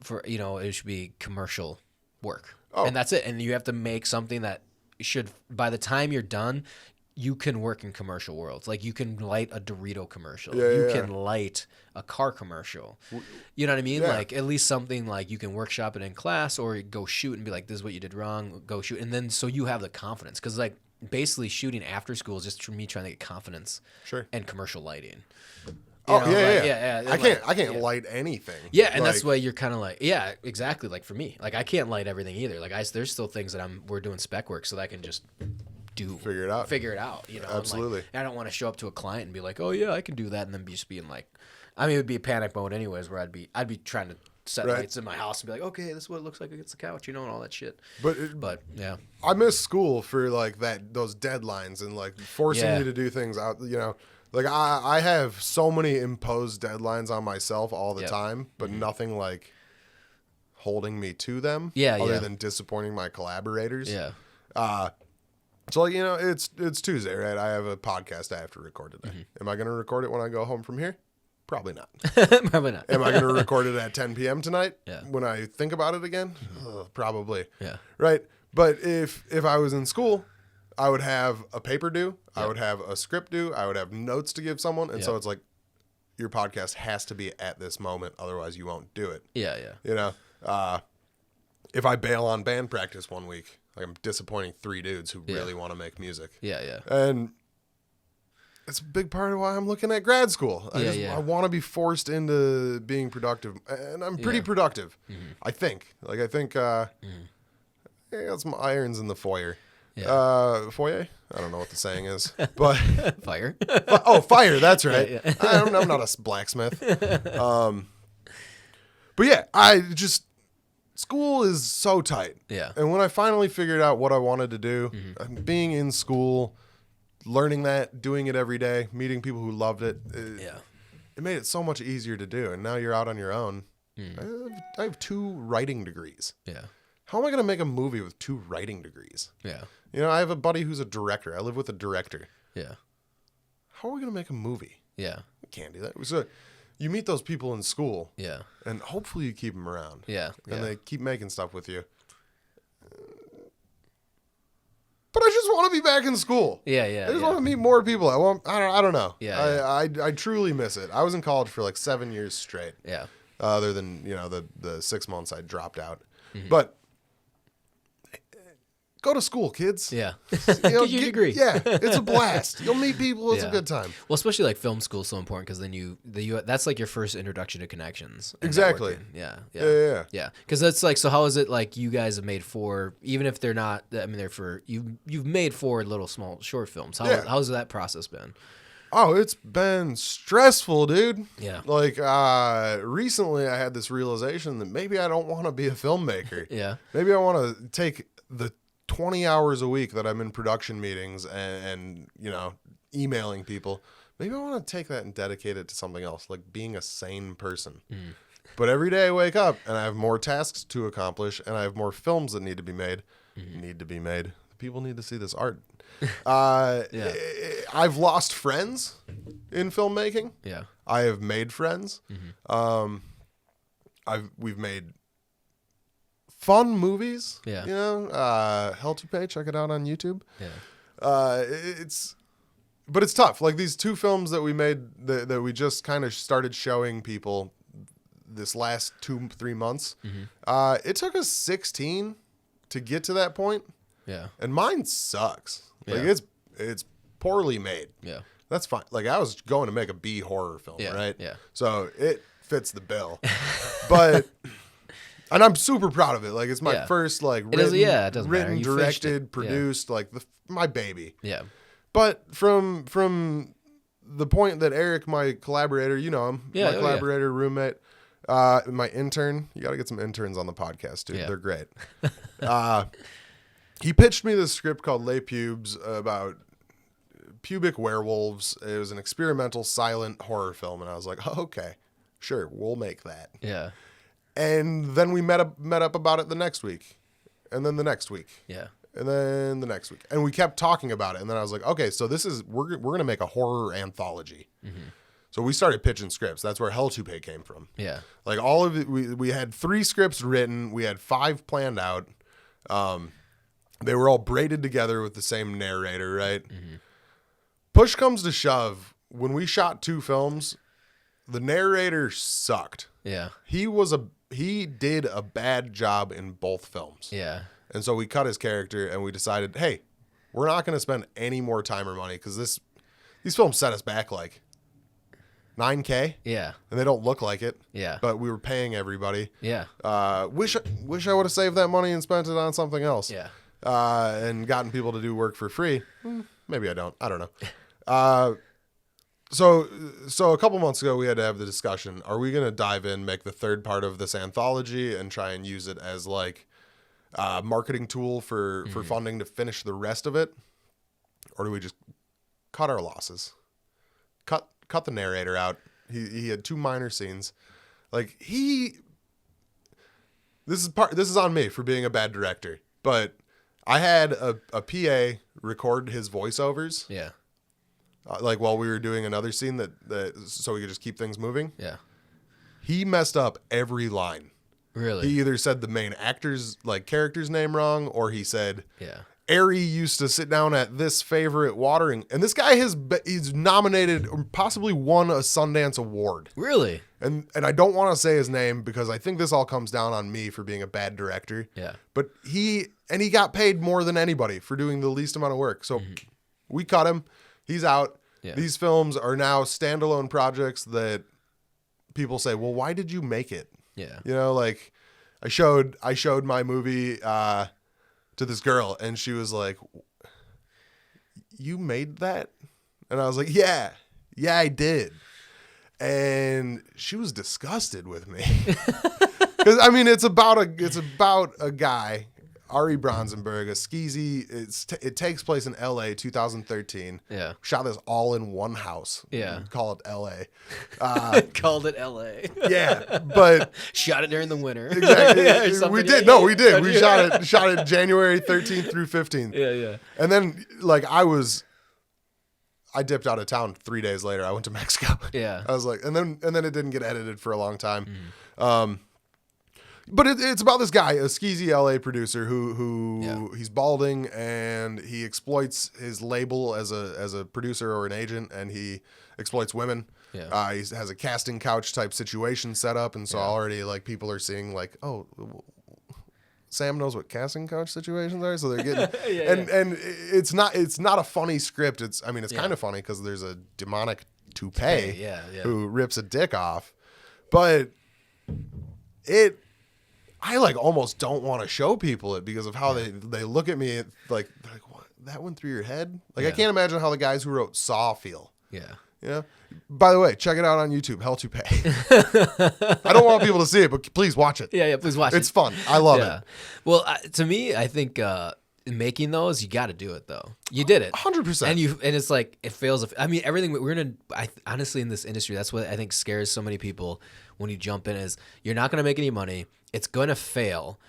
for it should be commercial work, and that's it. And you have to make something that should, by the time you're done, you can work in commercial worlds. Like you can light a Dorito commercial. You can light a car commercial. You know what I mean? Yeah. Like at least something like you can workshop it in class or go shoot and be like, this is what you did wrong. Go shoot. And then so you have the confidence. Because like basically shooting after school is just for me trying to get confidence and commercial lighting. I can't light anything. Yeah, and that's why you're kind of like, yeah, exactly. Like for me, like I can't light everything either. Like there's still things that we're doing spec work so that I can just figure it out. Absolutely. And I don't want to show up to a client and be like, oh yeah, I can do that, and then just being like, I mean, it would be a panic mode anyways, where I'd be trying to set lights in my house and be like, okay, this is what it looks like against the couch, and all that shit. But yeah, I miss school for like those deadlines and like forcing you to do things out. Like I have so many imposed deadlines on myself all the time, but nothing like holding me to them. Other than disappointing my collaborators. Yeah. So like, it's Tuesday, right? I have a podcast I have to record today. Am I going to record it when I go home from here? Probably not. Probably not. Am I going to record it at 10 p.m. tonight? Yeah. When I think about it again? Probably. Yeah. Right. But if I was in school, I would have a paper due. I would have a script due. I would have notes to give someone. And so it's like, your podcast has to be at this moment. Otherwise you won't do it. Yeah. Yeah. If I bail on band practice one week, like I'm disappointing 3 dudes who really want to make music. Yeah. Yeah. And it's a big part of why I'm looking at grad school. I want to be forced into being productive, and I'm pretty productive. I think. Like I got some irons in the foyer. Yeah. Foyer? I don't know what the saying is, but fire. Fire. That's right. Yeah. I'm not a blacksmith. But yeah, school is so tight. Yeah. And when I finally figured out what I wanted to do, being in school, learning that, doing it every day, meeting people who loved it, it made it so much easier to do. And now you're out on your own. I have 2 writing degrees. Yeah. How am I going to make a movie with 2 writing degrees? Yeah. I have a buddy who's a director. I live with a director. Yeah. How are we going to make a movie? Yeah. We can't do that. So you meet those people in school. Yeah. And hopefully you keep them around. Yeah. And they keep making stuff with you. But I just want to be back in school. Yeah, yeah. I just want to meet more people. I don't know. Yeah. I truly miss it. I was in college for like 7 years straight. Yeah. Other than, the 6 months I dropped out. But go to school, kids. Yeah. Get your degree. Yeah. It's a blast. You'll meet people. It's a good time. Well, especially like film school is so important because then that's like your first introduction to connections. Exactly. Yeah. Yeah. Because that's like, so how is it like you guys have made 4, even if they're not, I mean, they're for, you've made 4 little small short films. How's that process been? Oh, it's been stressful, dude. Yeah. Like, recently I had this realization that maybe I don't want to be a filmmaker. Yeah. Maybe I want to take the 20 hours a week that I'm in production meetings and emailing people. Maybe I want to take that and dedicate it to something else, like being a sane person. But every day I wake up and I have more tasks to accomplish and I have more films that need to be made. people need to see this art. Yeah. I've lost friends in filmmaking. Yeah. I have made friends. We've made fun movies. Yeah. You know, Hell to Pay, check it out on YouTube. Yeah. But it's tough. Like these 2 films that we made that we just kind of started showing people this last 2-3 months. It took us 16 to get to that point. Yeah. And mine sucks. Like Yeah. it's poorly made. Yeah. That's fine. Like I was going to make a B horror film, Yeah. right? Yeah. So it fits the bill. But and I'm super proud of it. Like it's my Yeah. first like It doesn't matter. written, You finished directed, it. produced, like my baby. Yeah. But from the point that Eric, my collaborator, you know him, Yeah, my collaborator, roommate, my intern, you got to get some interns on the podcast, dude. Yeah. They're great. He pitched me this script called Les Pubes about pubic werewolves. It was an experimental silent horror film, and I was like, oh, okay, sure, we'll make that. Yeah. And then we met up about it the next week, and then the next week. Yeah. And then the next week, and we kept talking about it. And then I was like, okay, so this is we're gonna make a horror anthology. So we started pitching scripts. That's where Hell to Pay came from. Yeah. Like all of it, we had 3 scripts written. We had 5 planned out. They were all braided together with the same narrator, right? Push comes to shove. When we shot 2 films, the narrator sucked. Yeah. He did a bad job in both films. Yeah. And so we cut his character and we decided, hey, we're not going to spend any more time or money because these films set us back like $9,000. Yeah. And they don't look like it. Yeah. But we were paying everybody. Yeah. Wish I would have saved that money and spent it on something else. Yeah. And gotten people to do work for free. Maybe I don't. I don't know. So a couple months ago, we had to have the discussion. Are we going to dive in, make the 3rd part of this anthology and try and use it as like marketing tool for funding to finish the rest of it, or do we just cut our losses, cut the narrator out? He had 2 minor scenes. Like this is on me for being a bad director, but I had a PA record his voiceovers. Yeah. Like while we were doing another scene that so we could just keep things moving. Yeah. He messed up every line. Really? He either said the main actor's character's name wrong, or he said, Yeah. Ari used to sit down at this favorite watering. And this guy he's nominated or possibly won a Sundance Award. Really? And I don't want to say his name because I think this all comes down on me for being a bad director. Yeah. But he got paid more than anybody for doing the least amount of work. So we cut him. He's out. Yeah. These films are now standalone projects that people say, well, why did you make it? Yeah. You know, like I showed my movie to this girl and she was like, you made that? And I was like, yeah, I did. And she was disgusted with me. Cause I mean, it's about a guy, Ari Bronzenberg, a skeezy. It takes place in LA, 2013. Yeah. Shot this all in one house. Yeah. Call it LA. Called it LA. Yeah, but Shot it during the winter. exactly. Or something. We did. Yeah, No, yeah. we did. Oh, We yeah. shot it January 13th through 15th. Yeah, yeah. And then I dipped out of town 3 days later. I went to Mexico. Yeah. I was like, and then it didn't get edited for a long time. But it's about this guy, a skeezy LA producer who he's balding and he exploits his label as a producer or an agent, and he exploits women. Yeah. He has a casting couch type situation set up, and so already like people are seeing like, oh, Sam knows what casting couch situations are, so they're getting and it's not a funny script. It's kind of funny because there's a demonic toupee who rips a dick off, but I like almost don't want to show people it because of how they look at me like what, that went through your head? Like I can't imagine how the guys who wrote Saw feel. Yeah. You know? By the way, check it out on YouTube, Hell to Pay. I don't want people to see it, but please watch it. Yeah, please watch it. It's fun. I love it. Well, to me, I think making those, you got to do it though. You did it 100%. and it's like it fails. I mean, everything honestly in this industry, that's what I think scares so many people when you jump in is you're not going to make any money. It's going to fail.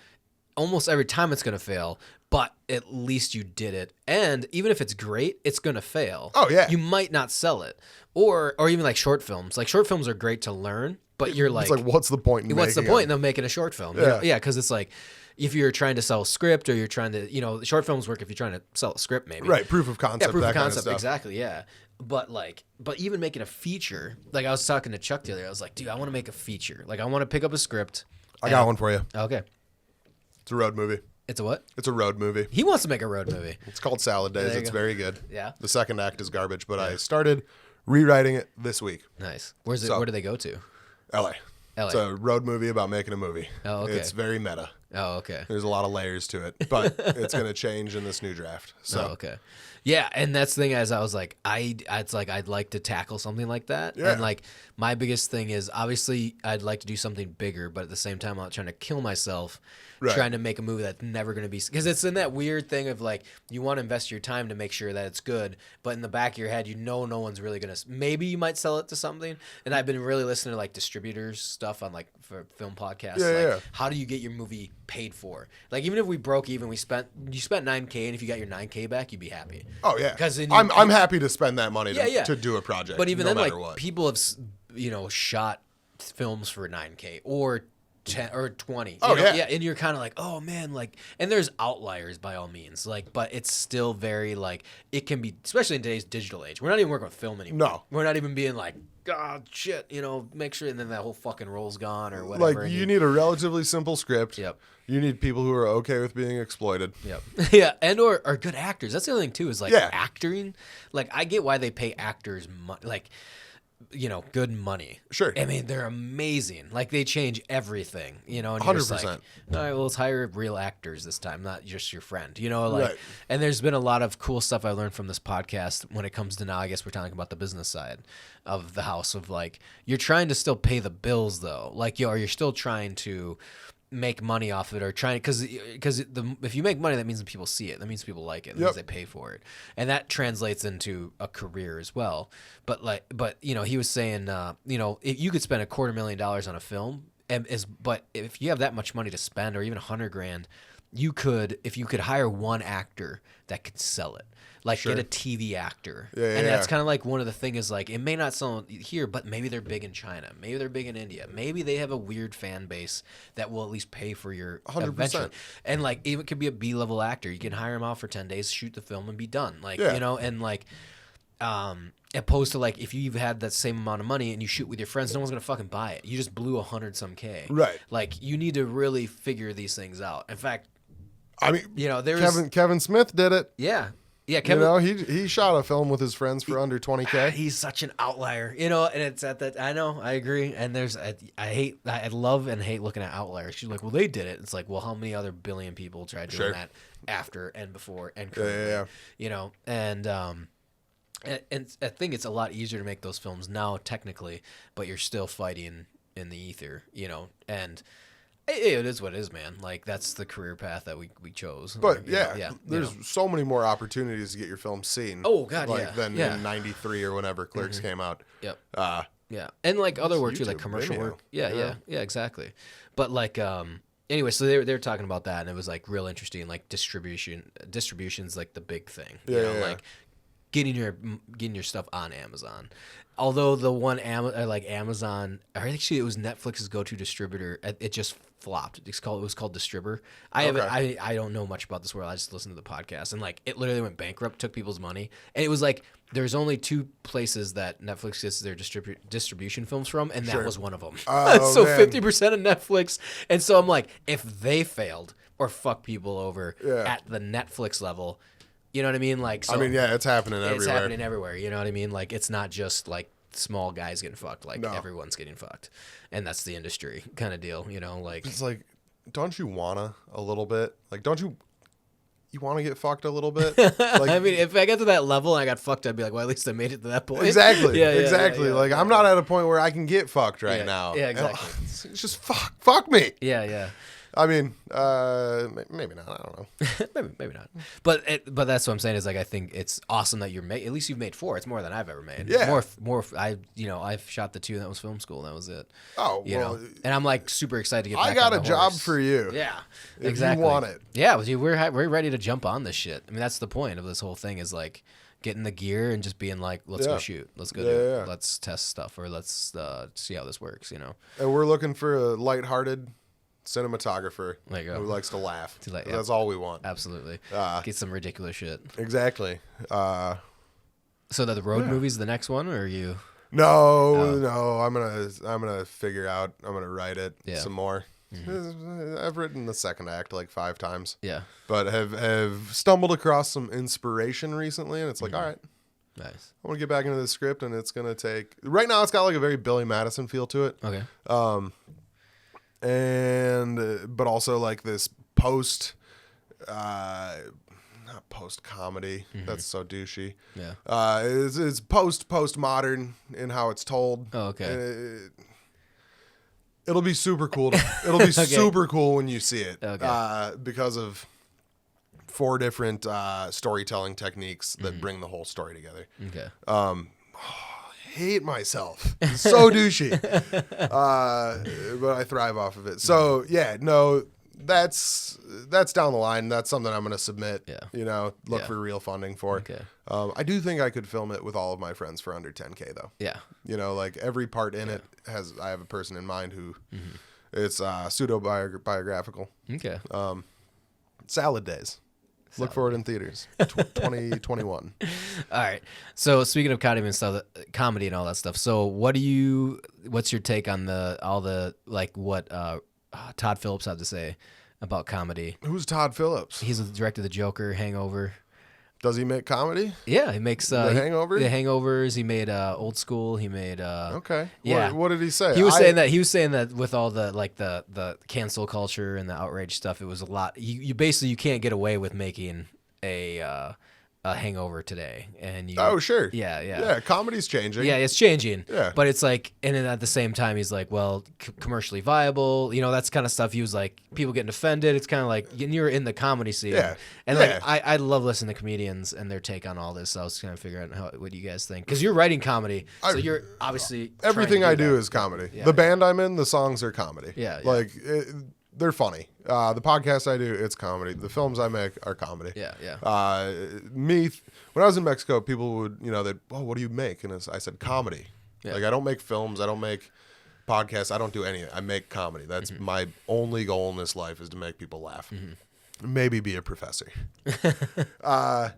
Almost every time it's going to fail, but at least you did it. And even if it's great, it's going to fail. Oh, yeah. You might not sell it. Or even like short films. Like short films are great to learn, but you're like, it's like, what's the point in what's the making point them? in making a short film? Yeah. You know? Yeah, because it's like, if you're trying to sell a script or you're trying to, short films work if you're trying to sell a script, maybe. Right, proof of concept. Yeah, proof that of kind concept, stuff. exactly, yeah. But even making a feature, like I was talking to Chuck the other day, I was like, dude, I want to make a feature. Like I want to pick up a script. I got one for you. Okay. It's a road movie. It's a what? It's a road movie. He wants to make a road movie. It's called Salad Days. There you It's go. very good. Yeah. The second act is garbage, but I started rewriting it this week. Nice. Where do they go to? LA. LA. It's a road movie about making a movie. Oh, okay. It's very meta. Oh, okay. There's a lot of layers to it, but it's going to change in this new draft. So, Oh, okay. Yeah, and that's the thing as I was like, it's like I'd like to tackle something like that. Yeah. And like my biggest thing is obviously I'd like to do something bigger, but at the same time I'm not trying to kill myself Right. trying to make a movie that's never going to be, because it's in that weird thing of like you want to invest your time to make sure that it's good, but in the back of your head no one's really going to, maybe you might sell it to something. And I've been really listening to like distributors stuff on like for film podcasts. Yeah, like yeah. how do you get your movie paid for? Like even if we broke even, you spent $9K, and if you got your $9K back, you'd be happy. oh yeah, 'Cause then I'm happy to spend that money Yeah. to do a project. But even no then, matter like what. people have, shot films for $9K or 10 or 20. Oh, you know? yeah. And you're kind of like, oh man, like, and there's outliers by all means, like, but it's still very like it can be, especially in today's digital age. We're not even working with film anymore. No. We're not even being like, God, shit, make sure, and then that whole fucking roll's gone or whatever. like you need a relatively simple script. Yep. You need people who are okay with being exploited. Yep. Yeah, and or good actors. That's the other thing too is like Yeah. acting. Like I get why they pay actors good money. Sure. I mean, they're amazing. Like they change everything. And you're just like, 100%. all right, well, let's hire real actors this time, not just your friend. Like. Right. And there's been a lot of cool stuff I learned from this podcast when it comes to now. I guess we're talking about the business side of the house of like you're trying to still pay the bills though. Like you're still trying to make money off of it or trying because if you make money, that means that people see it. That means people like it. That means they pay for it, and that translates into a career as well. But he was saying if you could spend $250,000 on a film, but if you have that much money to spend or even $100,000, you could hire one actor that could sell it. Like Sure. get a TV actor, Yeah, and that's yeah. kind of like one of the things is like it may not sell here, but maybe they're big in China, maybe they're big in India, maybe they have a weird fan base that will at least pay for your 100%. eventually. And like even it could be a B-level actor, you can hire him out for 10 days, shoot the film, and be done. Like Yeah. and like opposed to like if you've had that same amount of money and you shoot with your friends, no one's gonna fucking buy it. You just blew 100 some K. Right. Like you need to really figure these things out. In fact, I mean, there's Kevin Smith did it. yeah. Kevin. He shot a film with his friends for under $20K. He's such an outlier, and it's at that. I know, I agree, and I love and hate looking at outliers. She's like, well, they did it. It's like, well, how many other billion people tried doing Sure. that after and before and currently? Yeah. And I think it's a lot easier to make those films now, technically, but you're still fighting in the ether, and. It is what it is, man. Like that's the career path that we chose. But Like, there's so many more opportunities to get your film seen. Oh, God, than yeah. in '93 or whenever Clerks came out. Yep. Uh, Yeah, and like other work too, like YouTube commercial Vimeo. work. Yeah, exactly. But like, anyway, so they were talking about that, and it was like real interesting. Like distribution's like the big thing. Yeah. Like getting your stuff on Amazon. Although the one Amazon, or actually it was Netflix's go-to distributor. It just flopped. It was called Distributor. I don't know much about this world. I just listened to the podcast, and like it literally went bankrupt, took people's money, and it was like there's only 2 places that Netflix gets their distribution films from, and that was one of them. Oh, So man. 50% of Netflix, and so I'm like, if they failed or fuck people over at the Netflix level. You know what I mean? Like, so it's happening everywhere. it's happening everywhere. You know what I mean? Like, it's not just like small guys getting fucked. Like, everyone's getting fucked, and that's the industry kind of deal. Like It's like, don't you wanna a little bit? Like, don't you want to get fucked a little bit? Like, I mean, if I got to that level and I got fucked, I'd be like, well, at least I made it to that point. exactly, Yeah, exactly. Like, I'm not at a point where I can get fucked right Yeah. now. Yeah, exactly. It's just fuck me. Yeah. I mean, maybe not. I don't know. maybe not. But that's what I'm saying is like I think it's awesome that you're at least you've made 4. It's more than I've ever made. Yeah. I've shot the 2 that was film school. And that was it. Oh, you know, and I'm like super excited to get. I back got on a the job horse. for you. Yeah, if exactly. you want it. Yeah, we're ready to jump on this shit. I mean, that's the point of this whole thing is like getting the gear and just being like, let's go shoot, let's go do it, let's test stuff, or let's see how this works. You know. And we're looking for a lighthearted cinematographer who likes to laugh. That's all we want. Absolutely. Get some ridiculous shit. Exactly. So the road movie's the next one, or are you? No. I'm gonna figure out. I'm gonna write it some more. Mm-hmm. I've written the second act like 5 times. Yeah. But have stumbled across some inspiration recently, and it's like, all right. Nice. I want to get back into the script, and it's gonna take. Right now, it's got like a very Billy Madison feel to it. Okay. But also like this not post comedy. Mm-hmm. That's so douchey. Yeah. It's post modern in how it's told. Oh, okay. It'll be super cool. It'll be super cool when you see it. Okay. Because of 4 different storytelling techniques that bring the whole story together. Okay. Hate myself. It's so douchey. But I thrive off of it. So yeah, no, that's down the line. That's something I'm going to submit. Yeah. You know, look for real funding for. Okay. I do think I could film it with all of my friends for under $10K though. Yeah. You know, like every part in it I have a person in mind who it's pseudo biographical. Okay. Salad Days. Look for it in theaters. 2021. All right. So speaking of comedy and stuff, comedy and all that stuff. So what's your take on what Todd Phillips had to say about comedy? Who's Todd Phillips? He's the director of The Joker, Hangover. Does he make comedy? Yeah, he makes The Hangover. The Hangovers. He made Old School. He made okay. Yeah. What did he say? He was saying that with all the like the cancel culture and the outrage stuff, it was a lot. You basically you can't get away with making a Hangover today, and oh sure, yeah, comedy's changing. Yeah, it's changing. Yeah, but it's like, and then at the same time, he's like, well, commercially viable, you know, that's kind of stuff. He was like, people getting offended. It's kind of like you're in the comedy scene. Yeah, and like I love listening to comedians and their take on all this. So I was kind of figuring out what you guys think, because you're writing comedy, so you're obviously everything I do is comedy. Yeah. The band I'm in, the songs are comedy. Yeah. Like they're funny. The podcast I do, it's comedy. The films I make are comedy. Yeah. When I was in Mexico, people would, what do you make? And I said comedy. Yeah. Like I don't make films. I don't make podcasts. I don't do anything. I make comedy. That's my only goal in this life, is to make people laugh. Mm-hmm. Maybe be a professor. I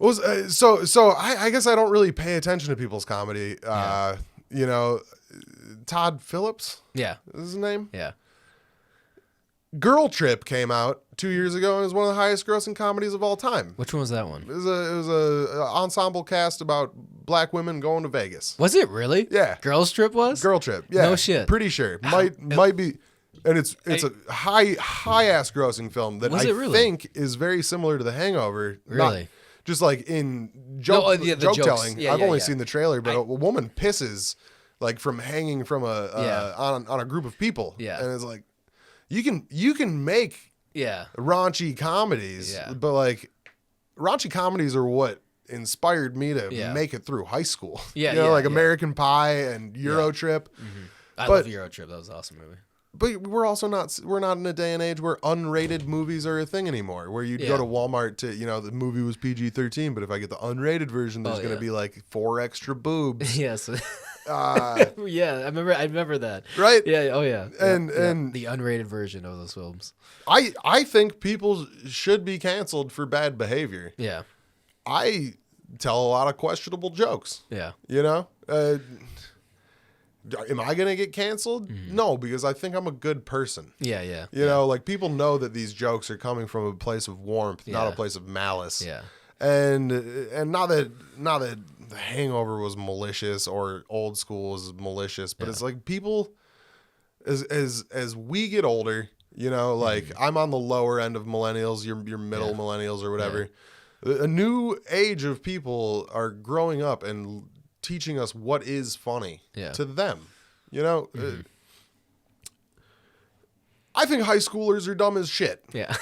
guess I don't really pay attention to people's comedy. Todd Phillips. Yeah. Is his name? Yeah. Girl Trip came out 2 years ago and is one of the highest grossing comedies of all time. Which one was that one? It was a ensemble cast about black women going to Vegas. Was it really? Yeah. Girls Trip was? Girl Trip. Yeah. No shit. Pretty sure. Might be, and it's a high ass grossing film that I think is very similar to The Hangover. Really? Just like in joke telling. Yeah, I've only seen the trailer, but a woman pisses like from hanging from on a group of people. Yeah. And it's like, you can make raunchy comedies, but like raunchy comedies are what inspired me to make it through high school. American Pie and Euro Trip. Mm-hmm. I love Euro Trip. That was an awesome movie. But we're not in a day and age where unrated movies are a thing anymore, where you'd go to Walmart to, the movie was PG-13, but if I get the unrated version, there's going to be like 4 extra boobs. Yes. I remember that. Right? Yeah. Oh yeah. And the unrated version of those films. I think people should be canceled for bad behavior. Yeah. I tell a lot of questionable jokes. Yeah. Am I going to get canceled? Mm-hmm. No, because I think I'm a good person. Yeah. Like people know that these jokes are coming from a place of warmth, not a place of malice. Yeah. And not that The Hangover was malicious or Old School was malicious, but it's like people as we get older, like I'm on the lower end of millennials, your middle millennials or whatever. Yeah. A new age of people are growing up and teaching us what is funny to them. I think high schoolers are dumb as shit. Yeah.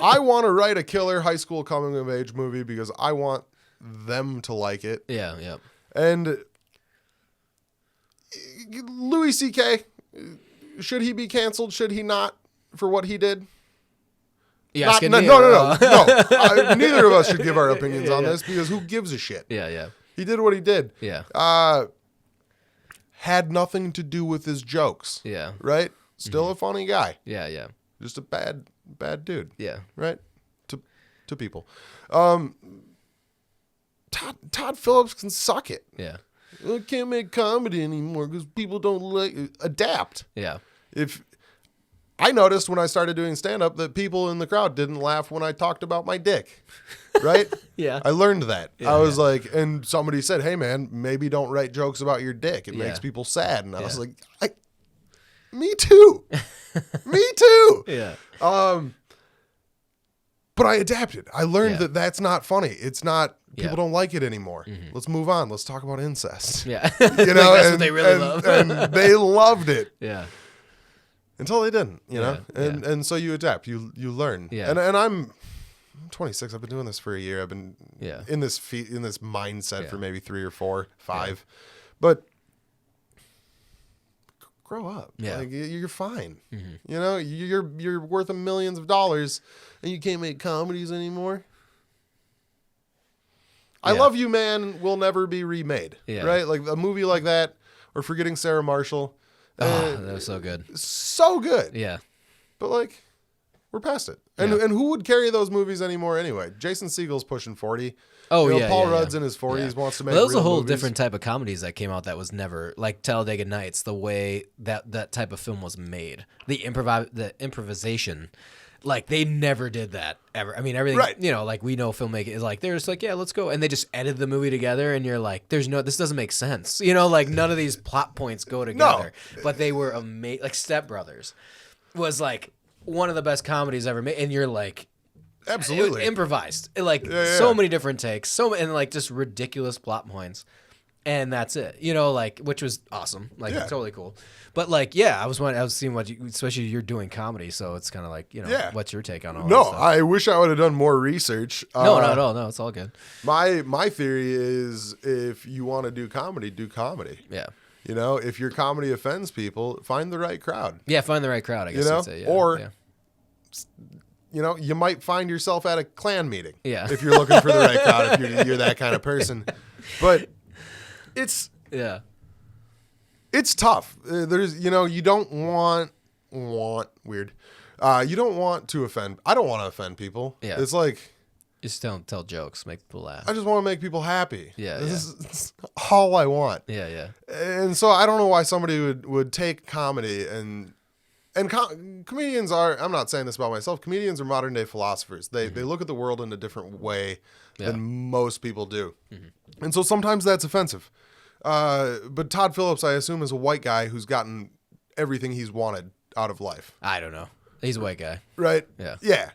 I want to write a killer high school coming of age movie because I want them to like it. Yeah, yeah. And Louis C.K., should he be canceled? Should he not for what he did? Yeah, no. Neither of us should give our opinions on this because who gives a shit? Yeah, yeah. He did what he did. Yeah. Had nothing to do with his jokes. Yeah. Right? Still a funny guy. Yeah, yeah. Just a bad dude. Yeah. Right? To people. Todd Phillips can suck it. Yeah. I can't make comedy anymore because people don't like adapt. Yeah. If I noticed when I started doing stand-up that people in the crowd didn't laugh when I talked about my dick, right? Yeah. I learned that. Yeah, I was like, and somebody said, hey man, maybe don't write jokes about your dick. It Yeah. makes people sad. And I was like, me too. Me too. Yeah. But I adapted. I learned Yeah. that that's not funny. It's not, Yeah. people don't like it anymore. Let's move on. Let's talk about incest. Yeah. You know, that's what they really love. and they loved it. Yeah. Until they didn't, you know? Yeah, And so you adapt, you learn. Yeah. And I'm 26. I've been doing this for a year. I've been Yeah. in this mindset Yeah. for maybe 3 or 4, 5. But grow up. Yeah. Like, you're fine. You know, you're worth millions of dollars and you can't make comedies anymore. I Yeah. Love You Man will never be remade. Yeah. Right? Like a movie like that or Forgetting Sarah Marshall. Oh, that was so good. So good. Yeah. But like, we're past it. And Yeah. and who would carry those movies anymore anyway? Jason Segel's pushing 40. Oh, You know, yeah. Paul yeah, Rudd's yeah. in his 40s, wants to make Well, that was a real whole movies. different type of comedies that came out that was never like Talladega Nights. The way that type of film was made, the improvisation, like they never did that ever. I mean, everything. Right. You know, like we know filmmaking is like they're just like, yeah, let's go, and they just edit the movie together, and you're like, this doesn't make sense. You know, like none of these plot points go together. But they were amazing. Like Step Brothers was like one of the best comedies ever made, and you're like. Absolutely. Improvised. Like Yeah. so many different takes. And like just ridiculous plot points. And that's it. You know, like which was awesome. Like Yeah. totally cool. But like, yeah, I was seeing what you, especially you're doing comedy, so it's kind of like, you know, Yeah. what's your take on all No, that stuff? I wish I would have done more research. No, not at all. No, it's all good. My theory is if you want to do comedy, do comedy. Yeah. You know, if your comedy offends people, find the right crowd. Yeah, find the right crowd, I guess You know? you'd say. Yeah. Or- yeah. You know, you might find yourself at a Klan meeting. Yeah. If you're looking for the right crowd, if you're that kind of person. But it's Yeah. tough. There's, you know, you don't want weird. You don't want to offend. I don't want to offend people. Yeah. It's like Just tell jokes, make people laugh. I just want to make people happy. Yeah, This is all I want. Yeah, yeah. And so I don't know why somebody would take comedy and comedians are, I'm not saying this about myself, comedians are modern day philosophers. They look at the world in a different way than most people do. And so sometimes that's offensive. But Todd Phillips, I assume, is a white guy who's gotten everything he's wanted out of life. I don't know. He's a white guy. Right? Yeah. Yeah.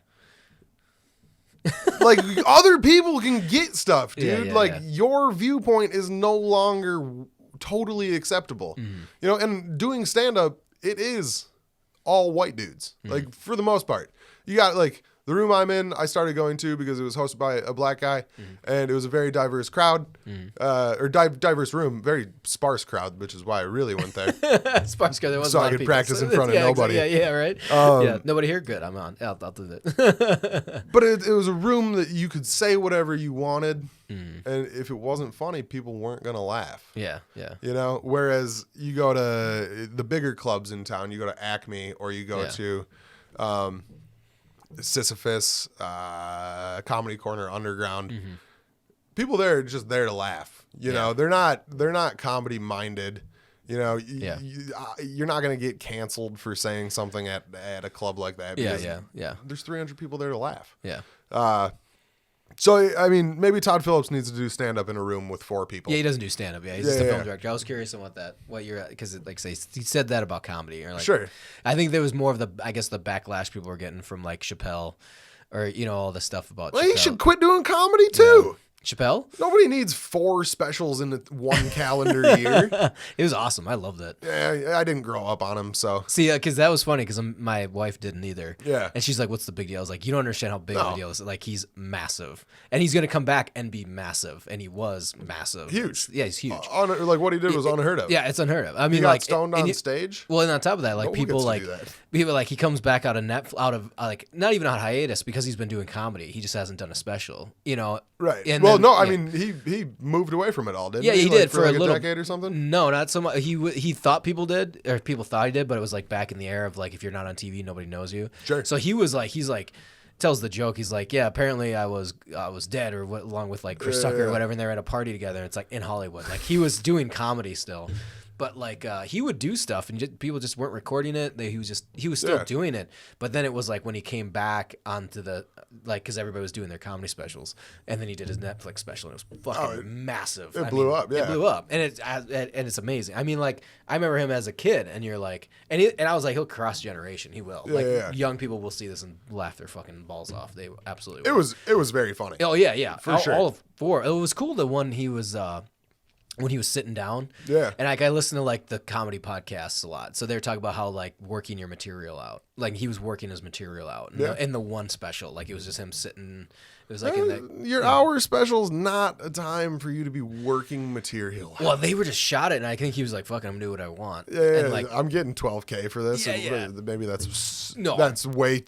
Like other people can get stuff, dude. Yeah, yeah, like yeah. your viewpoint is no longer totally acceptable. You know, and doing stand up, it is all white dudes. Like for the most part. You got like the room I'm in, I started going to because it was hosted by a black guy and it was a very diverse crowd. Diverse room, very sparse crowd, which is why I really went there. Sparse guy. There wasn't So a I lot of could people, practice in front of yeah, nobody. Yeah, right. Yeah, nobody here. Good. I'm on. I'll do that. But it was a room that you could say whatever you wanted. And if it wasn't funny, people weren't going to laugh. Yeah, yeah. You know, whereas you go to the bigger clubs in town, you go to Acme or you go to Sisyphus, Comedy Corner, Underground. People there are just there to laugh. You know, they're not comedy minded. You know, you're not going to get canceled for saying something at a club like that. Yeah, because yeah. There's 300 people there to laugh. Yeah. So, I mean, maybe Todd Phillips needs to do stand-up in a room with 4 people. Yeah, he doesn't do stand up. Yeah, he's just a film director. I was curious on what you're at because, like, say he said that about comedy. Or like, Sure. I think there was more of the backlash people were getting from like Chappelle, or you know all the stuff about. Well, Chappelle. he should quit doing comedy too. Chappelle? Nobody needs 4 specials in one calendar year. It was awesome. I loved it. Yeah, I didn't grow up on him, so. See, because that was funny because my wife didn't either. Yeah. And she's like, what's the big deal? I was like, you don't understand how big of No. a deal this is. Like, he's massive. And he's going to come back and be massive. And he was massive. Huge. Yeah, he's huge. Like what he did was unheard of. Yeah, it's unheard of. I mean, He got like, stoned on stage. Well, and on top of that, like No one people gets to like do that. people like he comes back out of like not even on hiatus because he's been doing comedy. He just hasn't done a special, you know. Right. And Well, then- no, I yeah. mean he moved away from it all, didn't Yeah, he? he Like, did for like a little decade or something. No, not so much. He thought people did, or people thought he did, but it was like back in the era of like if you're not on TV, nobody knows you. Sure. So he's like tells the joke. He's like, yeah, apparently I was dead, or what, along with like Chris Tucker or whatever, and they're at a party together. And it's like in Hollywood, like he was doing comedy still. But like he would do stuff, and people just weren't recording it. He was still doing it. But then it was like when he came back onto the because everybody was doing their comedy specials, and then he did his Netflix special, and it was fucking massive. It blew up, yeah. It blew up, and it's amazing. I mean, like I remember him as a kid, and you're like, and I was like, he'll cross generation. He will. Young people will see this and laugh their fucking balls off. They absolutely. Will. It was very funny. Oh yeah, For sure. All 4. It was cool. The one he was. When he was sitting down. Yeah. And like I listen to like the comedy podcasts a lot. So they're talking about how like working your material out. Like he was working his material out in the one special. Like it was just him sitting. It was like Your hour special's not a time for you to be working material. Well, they were just shot it, and I think he was like, "Fuck, I'm gonna do what I want." Yeah, and like, I'm getting $12K for this. Yeah. Maybe that's way.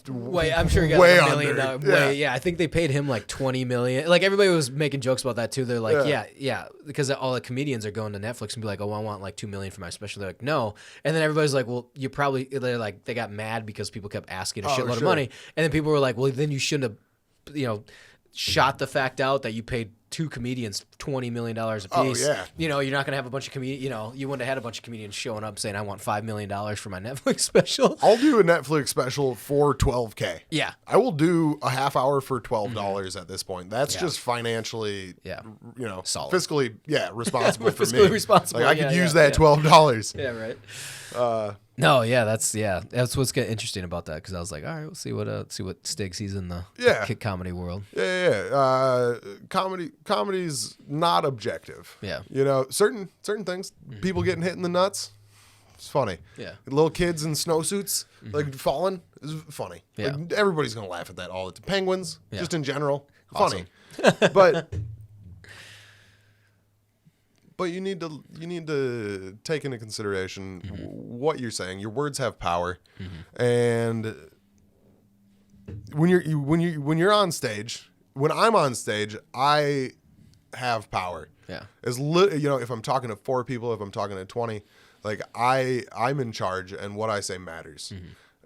I'm sure he got way like $1 million. under. Yeah, I think they paid him like $20 million. Like everybody was making jokes about that too. They're like, yeah, because all the comedians are going to Netflix and be like, "Oh, I want like $2 million for my special." They're like, "No," and then everybody's like, "Well, you probably." They're like, they got mad because people kept asking a shitload of money, and then people were like, "Well, then you shouldn't have, shot the fact out that you paid 2 comedians $20 million a piece. Oh, yeah. You're not gonna have a bunch of you wouldn't have had a bunch of comedians showing up saying, "I want $5 million for my Netflix special." I'll do a Netflix special for $12K. Yeah. I will do a half hour for $12 at this point. That's just financially, Solid. fiscally, responsible for Fiscally me. responsible. Like I could use that $12. Yeah, right. No, that's what's interesting about that, because I was like, all right, we'll see what Stig sees in the comedy world. Yeah. Comedy's not objective. Yeah. Certain things, people getting hit in the nuts, it's funny. Yeah. Little kids in snowsuits like falling is funny. Yeah. Like, everybody's gonna laugh at that all the time. Penguins, just in general, Awesome. funny. But you need to take into consideration what you're saying. Your words have power, and when you're on stage, when I'm on stage, I have power. Yeah. If I'm talking to 4 people, if I'm talking to 20, like I'm in charge, and what I say matters.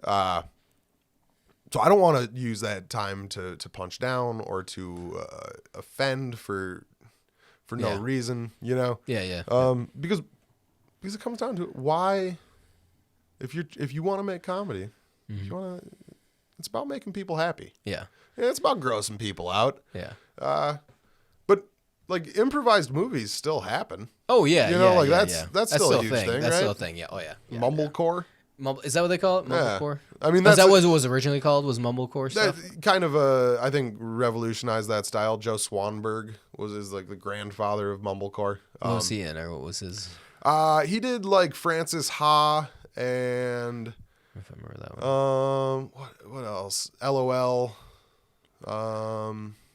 So I don't want to use that time to punch down or to offend for no reason, Yeah. because it comes down to why, if you want to make comedy, if you want to, it's about making people happy. Yeah. It's about grossing people out. Yeah. But like improvised movies still happen. Oh yeah. That's still a huge thing, That's right? still a thing. Yeah. Oh yeah. Mumblecore. Is that what they call it? Mumblecore? I mean, is that what it was originally called? Was mumblecore stuff? That kind of I think revolutionized that style. Joe Swanberg was like the grandfather of mumblecore. What was he in, or what was his? He did like Francis Ha and If I remember that one. what else? LOL,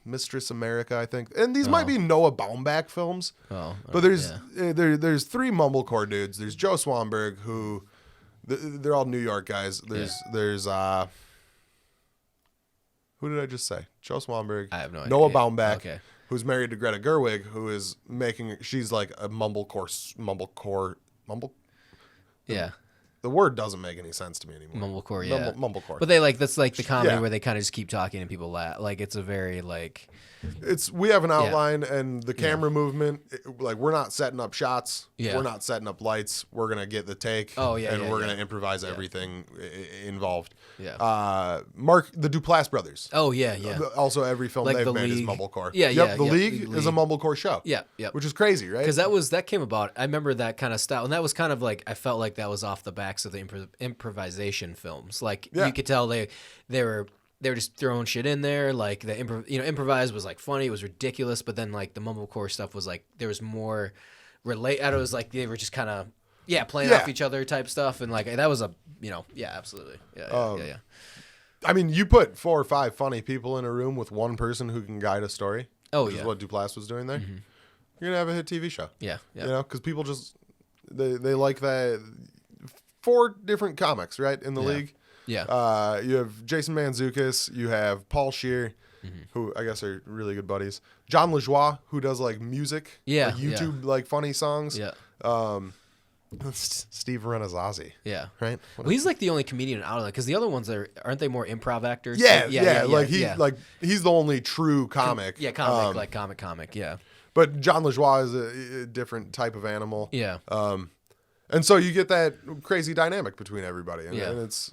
Mistress America, I think. And these might be Noah Baumbach films. Oh, but there's 3 mumblecore dudes. There's Joe Swanberg, who they're all New York guys. There's who did I just say? Joe Swanberg. I have no idea. Noah Baumbach, Okay. who's married to Greta Gerwig, who is she's like a mumblecore. Yeah. The word doesn't make any sense to me anymore. Mumblecore, yeah. Mumblecore. But that's like the comedy where they kind of just keep talking and people laugh. Like it's a very like. We have an outline and the camera movement. Like we're not setting up shots. Yeah. We're not setting up lights. We're gonna get the take. And we're gonna improvise everything involved. Yeah. The Duplass brothers. Oh yeah. Also, every film Like they've The made is League. mumblecore. The League is a mumblecore show. Yeah. Which is crazy, right? Because that came about. I remember that kind of style, and that was kind of like I felt like that was off the backs of the improvisation films. Like you could tell they were they were just throwing shit in there. Like the improvise was like funny. It was ridiculous. But then like the mumblecore stuff was like there was more relate. I don't know, it was like they were just kind of playing off each other type stuff. And like that was absolutely yeah. I mean, you put 4 or 5 funny people in a room with one person who can guide a story. Oh which is what Duplass was doing there. You're gonna have a hit TV show. Yeah. You know, because people just they like that. 4 different comics, right, in the league. Yeah. You have Jason Mantzoukas, you have Paul Scheer, who I guess are really good buddies. John LaJoie, who does like music, like YouTube like funny songs. Yeah. Steve Renazzazzi. Yeah. Right. Well, he's like the only comedian out of that because the other ones aren't they more improv actors? Yeah. Like he's the only true comic. Comic. Yeah. But John LaJoie is a different type of animal. Yeah. And so you get that crazy dynamic between everybody, and it's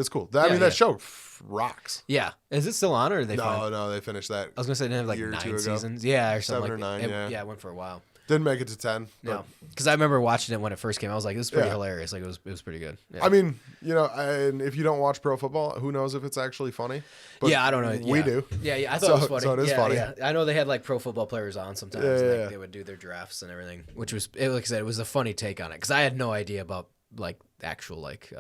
cool. I mean, that show rocks. Yeah. Is it still on, or they? No, they finished that. I was gonna say they have like 9 seasons. Yeah, or something 7 or 9. Yeah, it went for a while. Didn't make it to 10. No, because I remember watching it when it first came out. I was like, this is pretty hilarious. Like it was pretty good. Yeah. I mean, and if you don't watch pro football, who knows if it's actually funny? But I don't know. We do. Yeah. I thought it was funny. So it is funny. Yeah. I know they had like pro football players on sometimes. And, they would do their drafts and everything, which was, like I said, it was a funny take on it because I had no idea about like actual like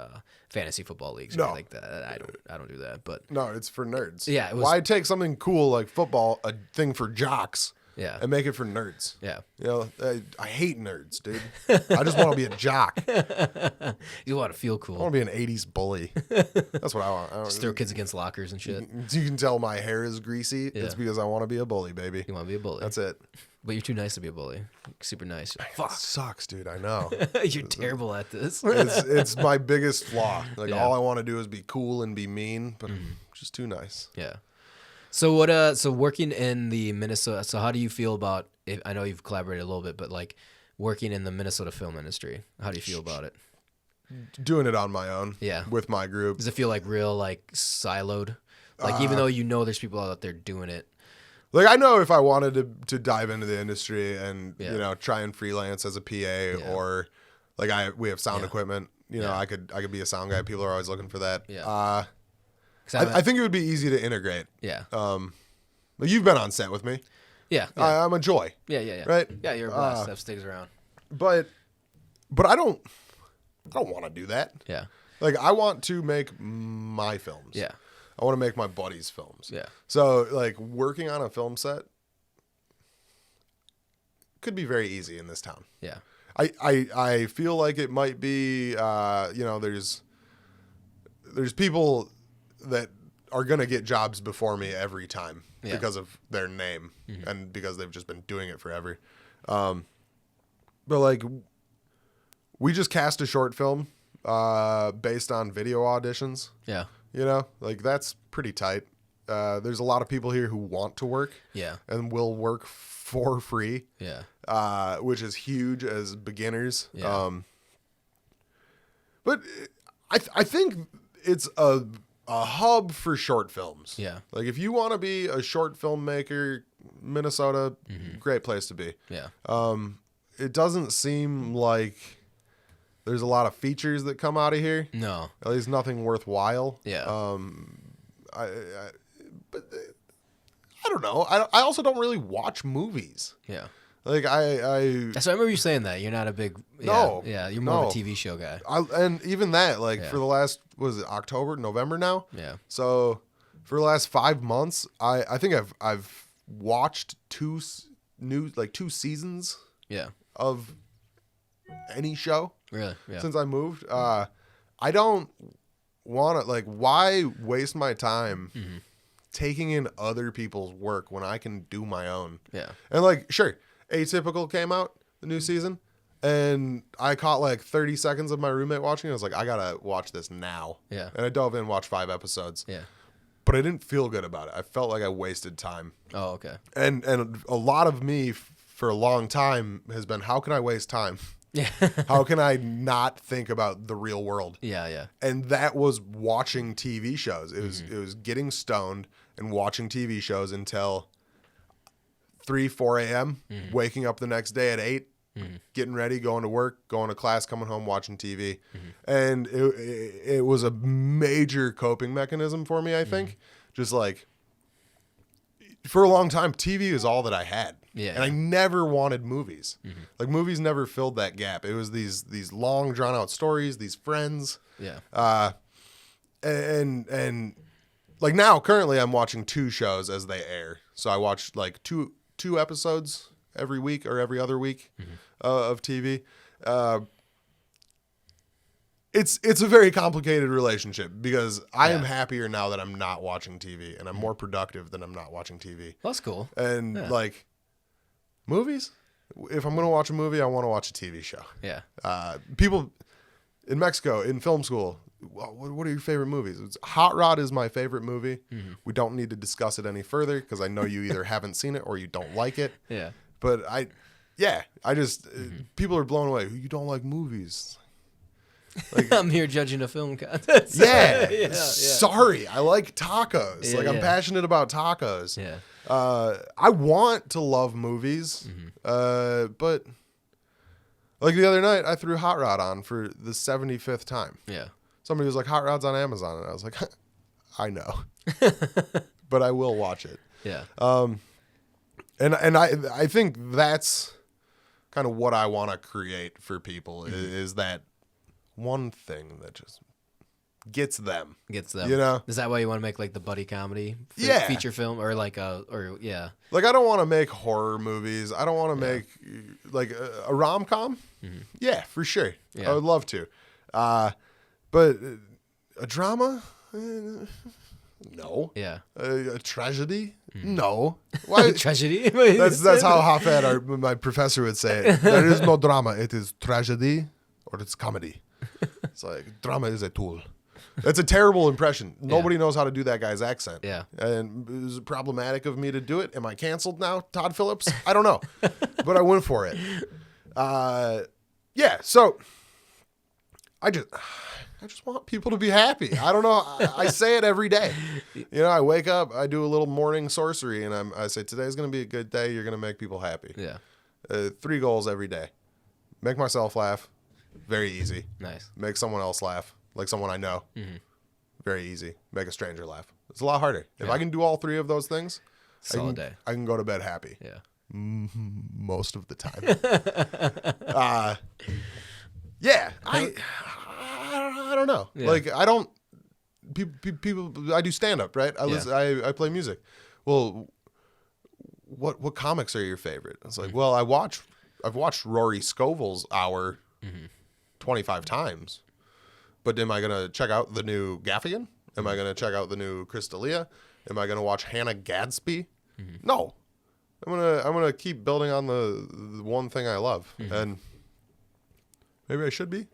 fantasy football leagues or like that. I don't do that. But no, it's for nerds. Yeah. Why take something cool like football, a thing for jocks? Yeah. And make it for nerds. Yeah. You know, I hate nerds, dude. I just want to be a jock. You want to feel cool. I want to be an 80s bully. That's what I want. Just throw kids against lockers and shit. You can tell my hair is greasy. Yeah. It's because I want to be a bully, baby. You want to be a bully. That's it. But you're too nice to be a bully. Super nice. Fuck. It sucks, dude. I know. You're terrible at this. It's my biggest flaw. Like, all I want to do is be cool and be mean, but I'm just too nice. Yeah. So what? So working in the Minnesota. So how do you feel about? I know you've collaborated a little bit, but like working in the Minnesota film industry, how do you feel about it? Doing it on my own. Yeah. With my group. Does it feel like real like siloed? Like even though there's people out there doing it. Like I know if I wanted to dive into the industry and try and freelance as a PA or like we have sound equipment. You know, I could be a sound guy. People are always looking for that. Yeah. I think it would be easy to integrate. Yeah. Like you've been on set with me. Yeah. I'm a joy. Yeah. Right? Yeah, you're a blast. That sticks around. But I don't want to do that. Yeah. Like I want to make my films. Yeah. I want to make my buddies' films. Yeah. So like working on a film set could be very easy in this town. Yeah. I feel like it might be there's people that are going to get jobs before me every time because of their name and because they've just been doing it forever. But like we just cast a short film based on video auditions. Yeah. You know, like that's pretty tight. There's a lot of people here who want to work. Yeah. And will work for free. Yeah. Which is huge as beginners. Yeah. But I think it's a hub for short films. Yeah. Like if you want to be a short filmmaker, Minnesota, great place to be. Yeah. It doesn't seem like there's a lot of features that come out of here. No. At least nothing worthwhile. Yeah. But I don't know. I also don't really watch movies. Yeah. Like So I remember you saying that you're not a big. No. Yeah. You're more of a TV show guy. And even that, like for the last, was it November now? Yeah. So for the last 5 months, I think I've watched two seasons. Yeah. Of any show. Really? Yeah. Since I moved, I don't want to why waste my time taking in other people's work when I can do my own. Yeah. And sure, Atypical came out the new season, and I caught 30 seconds of my roommate watching. I was like, I gotta watch this now. Yeah. And I dove in and watched 5 episodes. Yeah. But I didn't feel good about it. I felt like I wasted time. Oh, okay. And a lot of me for a long time has been, how can I waste time? Yeah. How can I not think about the real world? Yeah, yeah. And that was watching TV shows. It was getting stoned and watching TV shows until 3, 4 a.m., waking up the next day at 8 getting ready, going to work, going to class, coming home, watching TV. And it was a major coping mechanism for me, I think. Just like, for a long time, TV is all that I had. Yeah. And I never wanted movies. Like, movies never filled that gap. It was these long, drawn-out stories, these friends. Yeah. And like now, currently, I'm watching 2 shows as they air. So I watch like two episodes every week or every other week of TV. It's a very complicated relationship because I am happier now that I'm not watching TV, and I'm more productive than I'm not watching TV. That's cool. And like movies, if I'm going to watch a movie, I want to watch a TV show. Yeah. People in Mexico in film school, what are your favorite movies? Hot Rod is my favorite movie. We don't need to discuss it any further because I know you either haven't seen it or you don't like it. Yeah. But I just people are blown away. You don't like movies. Like, I'm here judging a film contest. yeah. Sorry, I like tacos. Yeah, I'm passionate about tacos. Yeah. I want to love movies, but like the other night, I threw Hot Rod on for the 75th time. Yeah. Somebody was like, Hot Rod's on Amazon, and I was like, I know, but I will watch it. Yeah. And I think that's kind of what I want to create for people is that one thing that just gets them. You know? Is that why you want to make like the buddy comedy feature film or like Like, I don't want to make horror movies. I don't want to make like a rom-com. Yeah, for sure. Yeah. I would love to. But a drama? No. Yeah. A tragedy? No. Why? Tragedy? That's how Hafed, my professor, would say it. There is no drama. It is tragedy or it's comedy. It's like, drama is a tool. That's a terrible impression. Nobody knows how to do that guy's accent. Yeah. And it was problematic of me to do it. Am I canceled now, Todd Phillips? I don't know. But I went for it. Yeah, so I just want people to be happy. I don't know. I say it every day. You know, I wake up, I do a little morning sorcery, and I say, today's going to be a good day. You're going to make people happy. Yeah. 3 goals every day. Make myself laugh. Very easy. Nice. Make someone else laugh, like someone I know. Very easy. Make a stranger laugh. It's a lot harder. If I can do all 3 of those things, Solid day. I can go to bed happy. Yeah. Most of the time. Yeah. I don't know. Yeah. Like, I don't. People. I do stand up, right? I play music. Well, what comics are your favorite? It's like, well, I've watched Rory Scovel's Hour 25 times. But am I gonna check out the new Gaffigan? Am I gonna check out the new Chris D'Elia? Am I gonna watch Hannah Gadsby? No. I'm gonna keep building on the one thing I love, and maybe I should be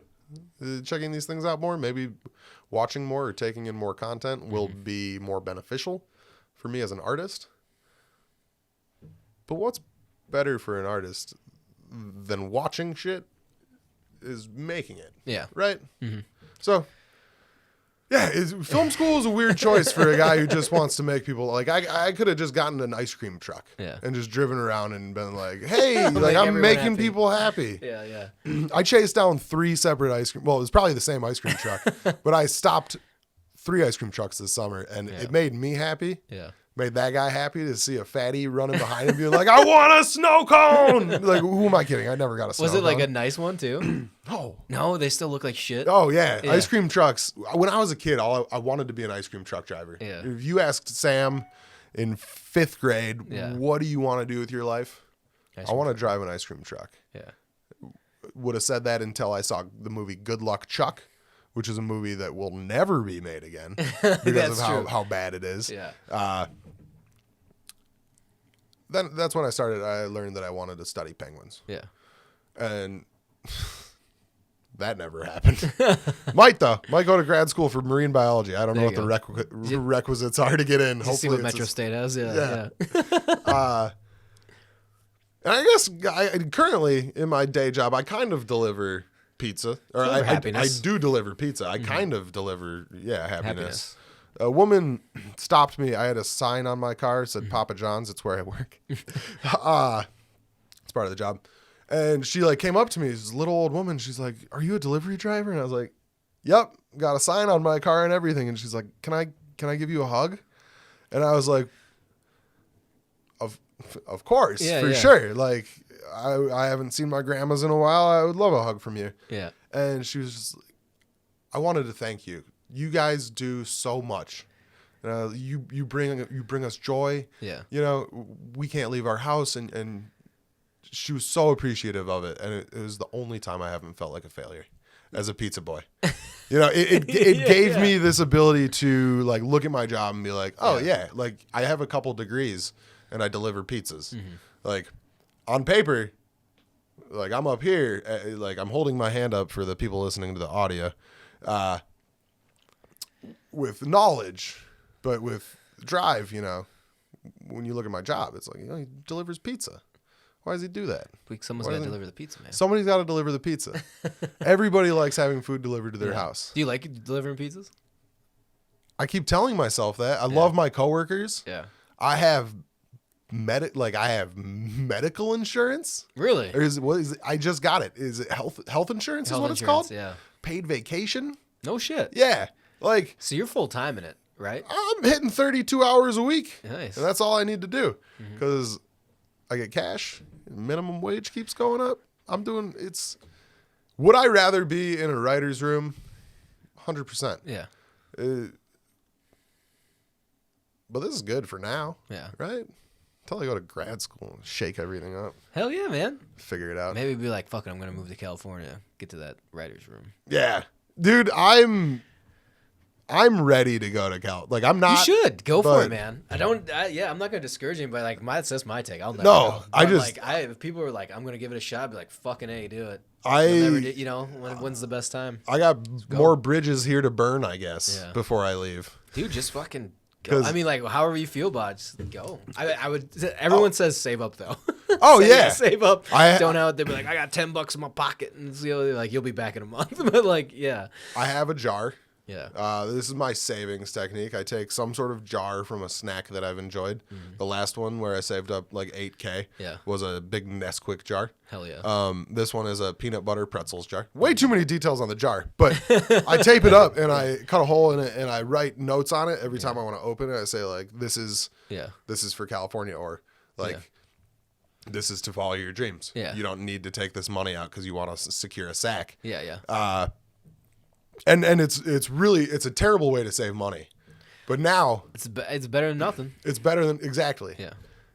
checking these things out more. Maybe watching more or taking in more content will be more beneficial for me as an artist. But what's better for an artist than watching shit is making it. Yeah. Right? So, yeah, film school is a weird choice for a guy who just wants to make people, like, I could have just gotten an ice cream truck and just driven around and been like, hey, like, I'm making happy. people happy. Yeah. I chased down 3 separate ice cream. Well, it was probably the same ice cream truck, but I stopped 3 ice cream trucks this summer, and it made me happy. Yeah. Made that guy happy to see a fatty running behind him being like, I want a snow cone. Like, who am I kidding? I never got a snow cone. Was it like a nice one too? No. No, they still look like shit. Oh, yeah. Ice cream trucks. When I was a kid, I wanted to be an ice cream truck driver. Yeah. If you asked Sam in 5th grade, what do you want to do with your life? I want to drive an ice cream truck. Yeah. Would have said that until I saw the movie Good Luck Chuck, which is a movie that will never be made again because of how bad it is. Yeah. Then that's when I learned that I wanted to study penguins. Yeah. And that never happened. Might though. Might go to grad school for marine biology. I don't know what the requisites are to get in. Hopefully see what Metro State has. Yeah. And I guess currently in my day job, I kind of deliver pizza. Or I do deliver pizza. I kind of deliver, happiness. A woman stopped me. I had a sign on my car that said Papa John's. It's where I work. It's part of the job. And she like came up to me, this little old woman. She's like, "Are you a delivery driver?" And I was like, "Yep, got a sign on my car and everything." And she's like, "Can I give you a hug?" And I was like, Of course, for sure. Like, I haven't seen my grandmas in a while. I would love a hug from you. Yeah. And she was just like, I wanted to thank you. You guys do so much. You bring us joy. Yeah. You know, we can't leave our house, and she was so appreciative of it. And it was the only time I haven't felt like a failure as a pizza boy. You know, it gave me this ability to like look at my job and be like, oh yeah, like I have a couple degrees and I deliver pizzas. Mm-hmm. Like on paper, like I'm up here, like I'm holding my hand up for the people listening to the audio, with knowledge, but with drive. You know, when you look at my job, it's like, you know, he delivers pizza. Why does he do that? Someone's got to deliver the pizza, man. Somebody's got to deliver the pizza. Everybody likes having food delivered to their house. Do you like delivering pizzas? I keep telling myself that. I love my coworkers. Yeah. I have medical insurance. Really? Or what is it? I just got it. Is it health insurance? Is what it's called? Yeah. Paid vacation. No shit. Yeah. Like. So you're full time in it, right? I'm hitting 32 hours a week. Nice. And that's all I need to do because I get cash. Minimum wage keeps going up. Would I rather be in a writer's room? 100%. Yeah. But this is good for now. Yeah. Right? Until I go to grad school and shake everything up. Hell yeah, man. Figure it out. Maybe be like, fuck it, I'm going to move to California. Get to that writer's room. Yeah. Dude, I'm ready to go to Cal. Like, I'm not. You should. Go for it, man. I'm not going to discourage anybody. Like, that's just my take. I'll never go. If people are like, I'm going to give it a shot, I'd be like, fucking A, do it. You know, when's the best time? I got more bridges here to burn, I guess, before I leave. Dude, just fucking go. I mean, like, however you feel about it, just go. I would. Everyone says save up, though. Oh, yeah. Save up. Don't have. They'd be like, I got $10 in my pocket. And like, you'll be back in a month. But, like, yeah. I have a jar. Yeah. This is my savings technique. I take some sort of jar from a snack that I've enjoyed. Mm-hmm. The last one where I saved up like $8K was a big Nesquik jar. Hell yeah. This one is a peanut butter pretzels jar. Way too many details on the jar, but I tape it up and I cut a hole in it and I write notes on it every time I want to open it. I say like, this is for California, or like, this is to follow your dreams. Yeah. You don't need to take this money out because you want to secure a sack. Yeah. Yeah. And it's a terrible way to save money, but now it's better than nothing. It's better than exactly. Yeah.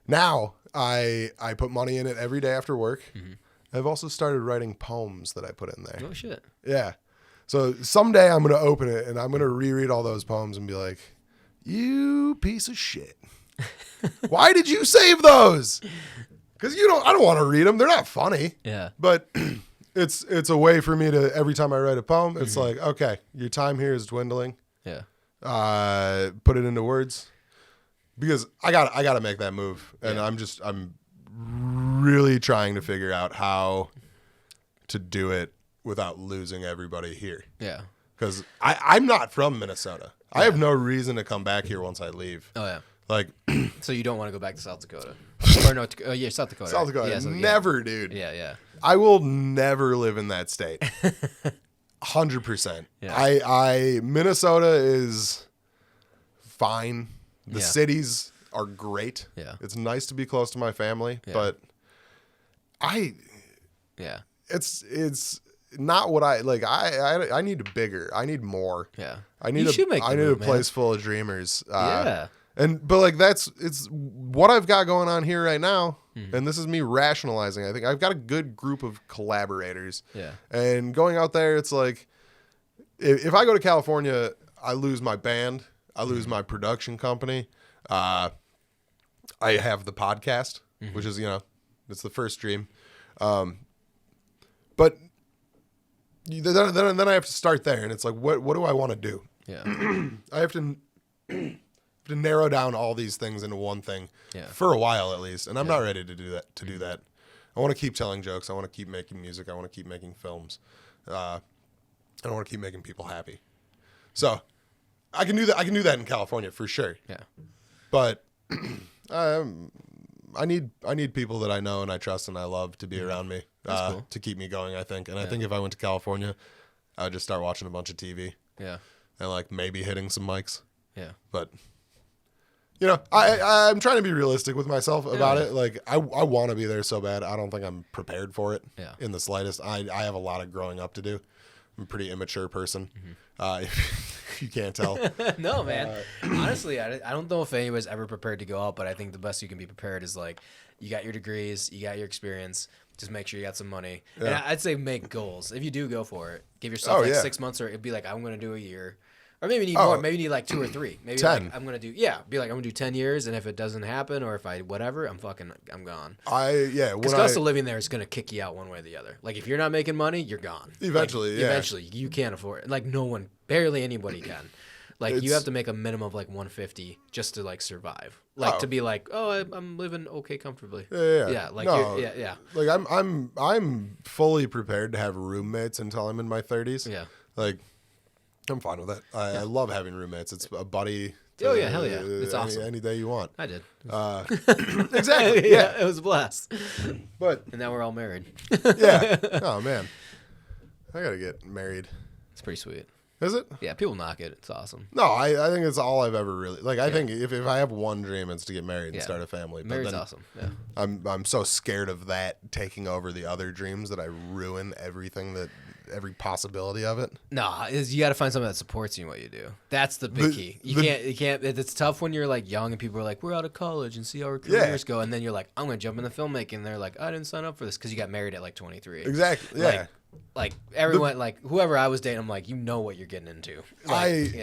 Now I put money in it every day after work. Mm-hmm. I've also started writing poems that I put in there. Oh shit. Yeah. So someday I'm gonna open it and I'm gonna reread all those poems and be like, "You piece of shit! Why did you save those? Because I don't want to read them. They're not funny. Yeah. But." It's a way for me to, every time I write a poem, it's like, okay, your time here is dwindling. Yeah. Put it into words, because I gotta make that move, and I'm really trying to figure out how to do it without losing everybody here. Yeah. Because I'm not from Minnesota. I have no reason to come back here once I leave. Oh yeah. Like. So you don't want to go back to South Dakota? Or no? Yeah, South Dakota. South Dakota. Yeah, never, dude. Yeah. I will never live in that state. 100%. Yeah. Minnesota is fine. The cities are great. Yeah. It's nice to be close to my family, but it's not what I like. I need bigger. I need more. Yeah. I need a place full of dreamers. But like it's what I've got going on here right now. Mm-hmm. And this is me rationalizing. I think I've got a good group of collaborators. Yeah. And going out there, it's like, if I go to California, I lose my band. I lose my production company. I have the podcast, which is, it's the first dream. But then I have to start there. And it's like, what do I want to do? Yeah. I have to narrow down all these things into one thing for a while at least, and I'm not ready to do that. I want to keep telling jokes. I want to keep making music. I want to keep making films. I want to keep making people happy. So I can do that. I can do that in California for sure. Yeah. But I need people that I know and I trust and I love to be around me, That's cool. to keep me going, I think. And I Yeah. think if I went to California, I would just start watching a bunch of TV Yeah. and like maybe hitting some mics. Yeah. But you know, I'm trying to be realistic with myself about it. Like I want to be there so bad. I don't think I'm prepared for it in the slightest. I have a lot of growing up to do. I'm a pretty immature person. If you can't tell. No, man. Honestly, I don't know if anybody's ever prepared to go out, but I think the best you can be prepared is like you got your degrees, you got your experience. Just make sure you got some money. Yeah. And I'd say make goals. If you do go for it, give yourself 6 months, or it'd be like, I'm going to do a year. Or maybe you need more. Maybe you need like 2 or 3. Maybe 10. Like, I'm going to do, be like, I'm going to do 10 years. And if it doesn't happen, or if I'm gone. Because cost of living there is going to kick you out one way or the other. Like if you're not making money, you're gone. Eventually, Eventually, you can't afford it. Like barely anybody can. Like you have to make a minimum of like 150 just to like survive. Like to be like, I'm living okay comfortably. Yeah. Like Like I'm fully prepared to have roommates until I'm in my 30s. Yeah. Like I'm fine with that. I love having roommates. It's a buddy. Hell yeah. It's awesome. Any day you want. I did. Exactly. Yeah, it was a blast. But and now we're all married. Yeah. Oh man, I gotta get married. It's pretty sweet. Is it? Yeah, people knock it. It's awesome. No, I think it's all I've ever really like. I think if I have one dream, it's to get married and start a family. Married's awesome. Yeah. I'm so scared of that taking over the other dreams that I ruin every possibility of it. No, you got to find something that supports you in what you do. That's the big key. You can't. It's tough when you're like young and people are like, we're out of college and see how our careers go, and then you're like, I'm gonna jump into filmmaking. And they're like, I didn't sign up for this because you got married at like 23. Exactly. Yeah. Like everyone, like whoever I was dating, I'm like, you know what you're getting into. Like,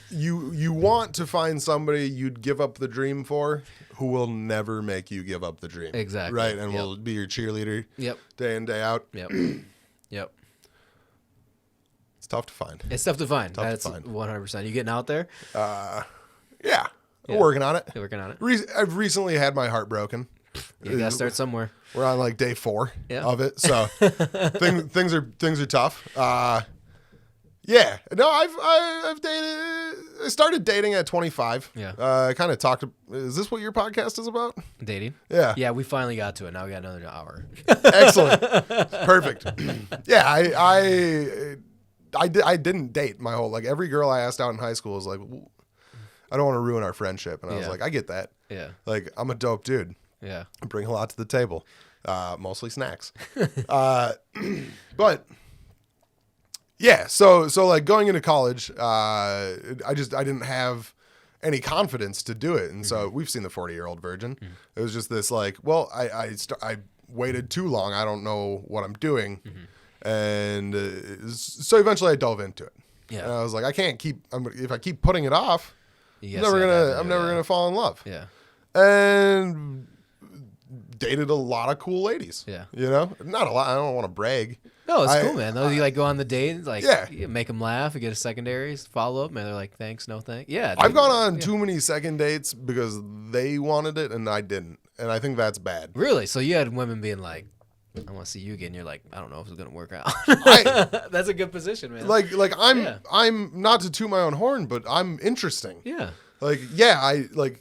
you want to find somebody you'd give up the dream for, who will never make you give up the dream. Exactly. Right, and will be your cheerleader. Yep. Day in, day out. Yep. Yep. It's tough to find. That's 100%. You getting out there? Yeah. We're working on it. You're working on it. I've recently had my heart broken. You gotta start somewhere. We're on like day 4 of it, so things are tough. Yeah, no, I've dated. I started dating at 25. Yeah. I kind of talked. Is this what your podcast is about? Dating. Yeah. Yeah, we finally got to it. Now we got another hour. Excellent. Perfect. Yeah, I didn't date my whole, like every girl I asked out in high school was like, I don't want to ruin our friendship, and I was like, I get that. Yeah. Like I'm a dope dude. Yeah. I bring a lot to the table, mostly snacks. But yeah, so like going into college, I didn't have any confidence to do it, and so we've seen the 40-year-old virgin. It was just this like, well, I waited too long. I don't know what I'm doing, and so eventually I dove into it. Yeah. And I was like, I can't keep. if I keep putting it off, I'm never gonna fall in love. Yeah. And dated a lot of cool ladies. Yeah. You know, not a lot. I don't want to brag. No, it's cool, man. Those you like go on the date, like Yeah. make them laugh, you get a secondary follow up, man. They're like, thanks, no thanks. Yeah, I've gone on too many second dates because they wanted it and I didn't, and I think that's bad. Really? So you had women being like, I want to see you again. You're like, I don't know if it's gonna work out. That's a good position, man. Like I'm not to toot my own horn, but I'm interesting. Yeah. Like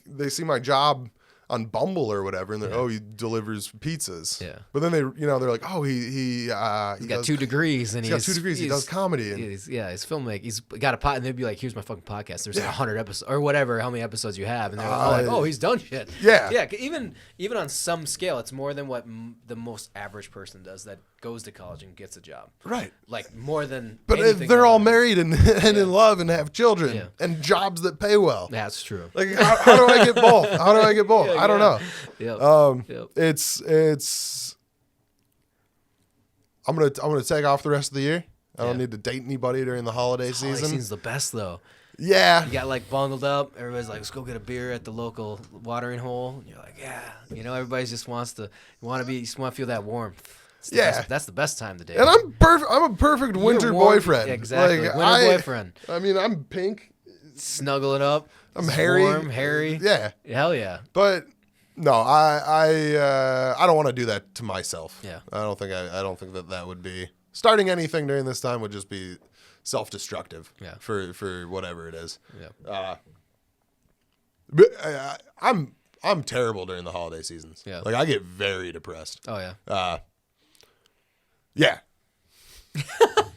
they see my job on Bumble or whatever, and they're he delivers pizzas. Yeah. But then they're like, he got 2 degrees and he's got 2 degrees. He does comedy and he's filmmaking. He's got a pot, and they'd be like, here's my fucking podcast. There's like 100 episodes or whatever, how many episodes you have, and they're like, oh, he's done shit. Yeah. Yeah. Even on some scale, it's more than what the most average person does that goes to college and gets a job. Right. Like more than. But if they're all married and in love and have children and jobs that pay well. That's true. Like how do I get both? How do I get both? I don't know. Yep. It's I'm gonna take off the rest of the year. I don't need to date anybody during the holiday season. Holiday season's the best though. Yeah. You got like bundled up. Everybody's like, let's go get a beer at the local watering hole. And you're like, yeah. Everybody just want to feel that warmth. That's the best time to date. And I'm perfect. I'm a perfect winter boyfriend. Exactly. Like, winter boyfriend. I mean, I'm pink. Snuggle it up. I'm hairy. Warm, hairy. Yeah. Hell yeah. But no, I don't want to do that to myself. Yeah. I don't think that would be starting anything during this time would just be self-destructive. Yeah. For whatever it is. Yeah. But I'm terrible during the holiday seasons. Yeah. Like I get very depressed. Oh yeah. Yeah.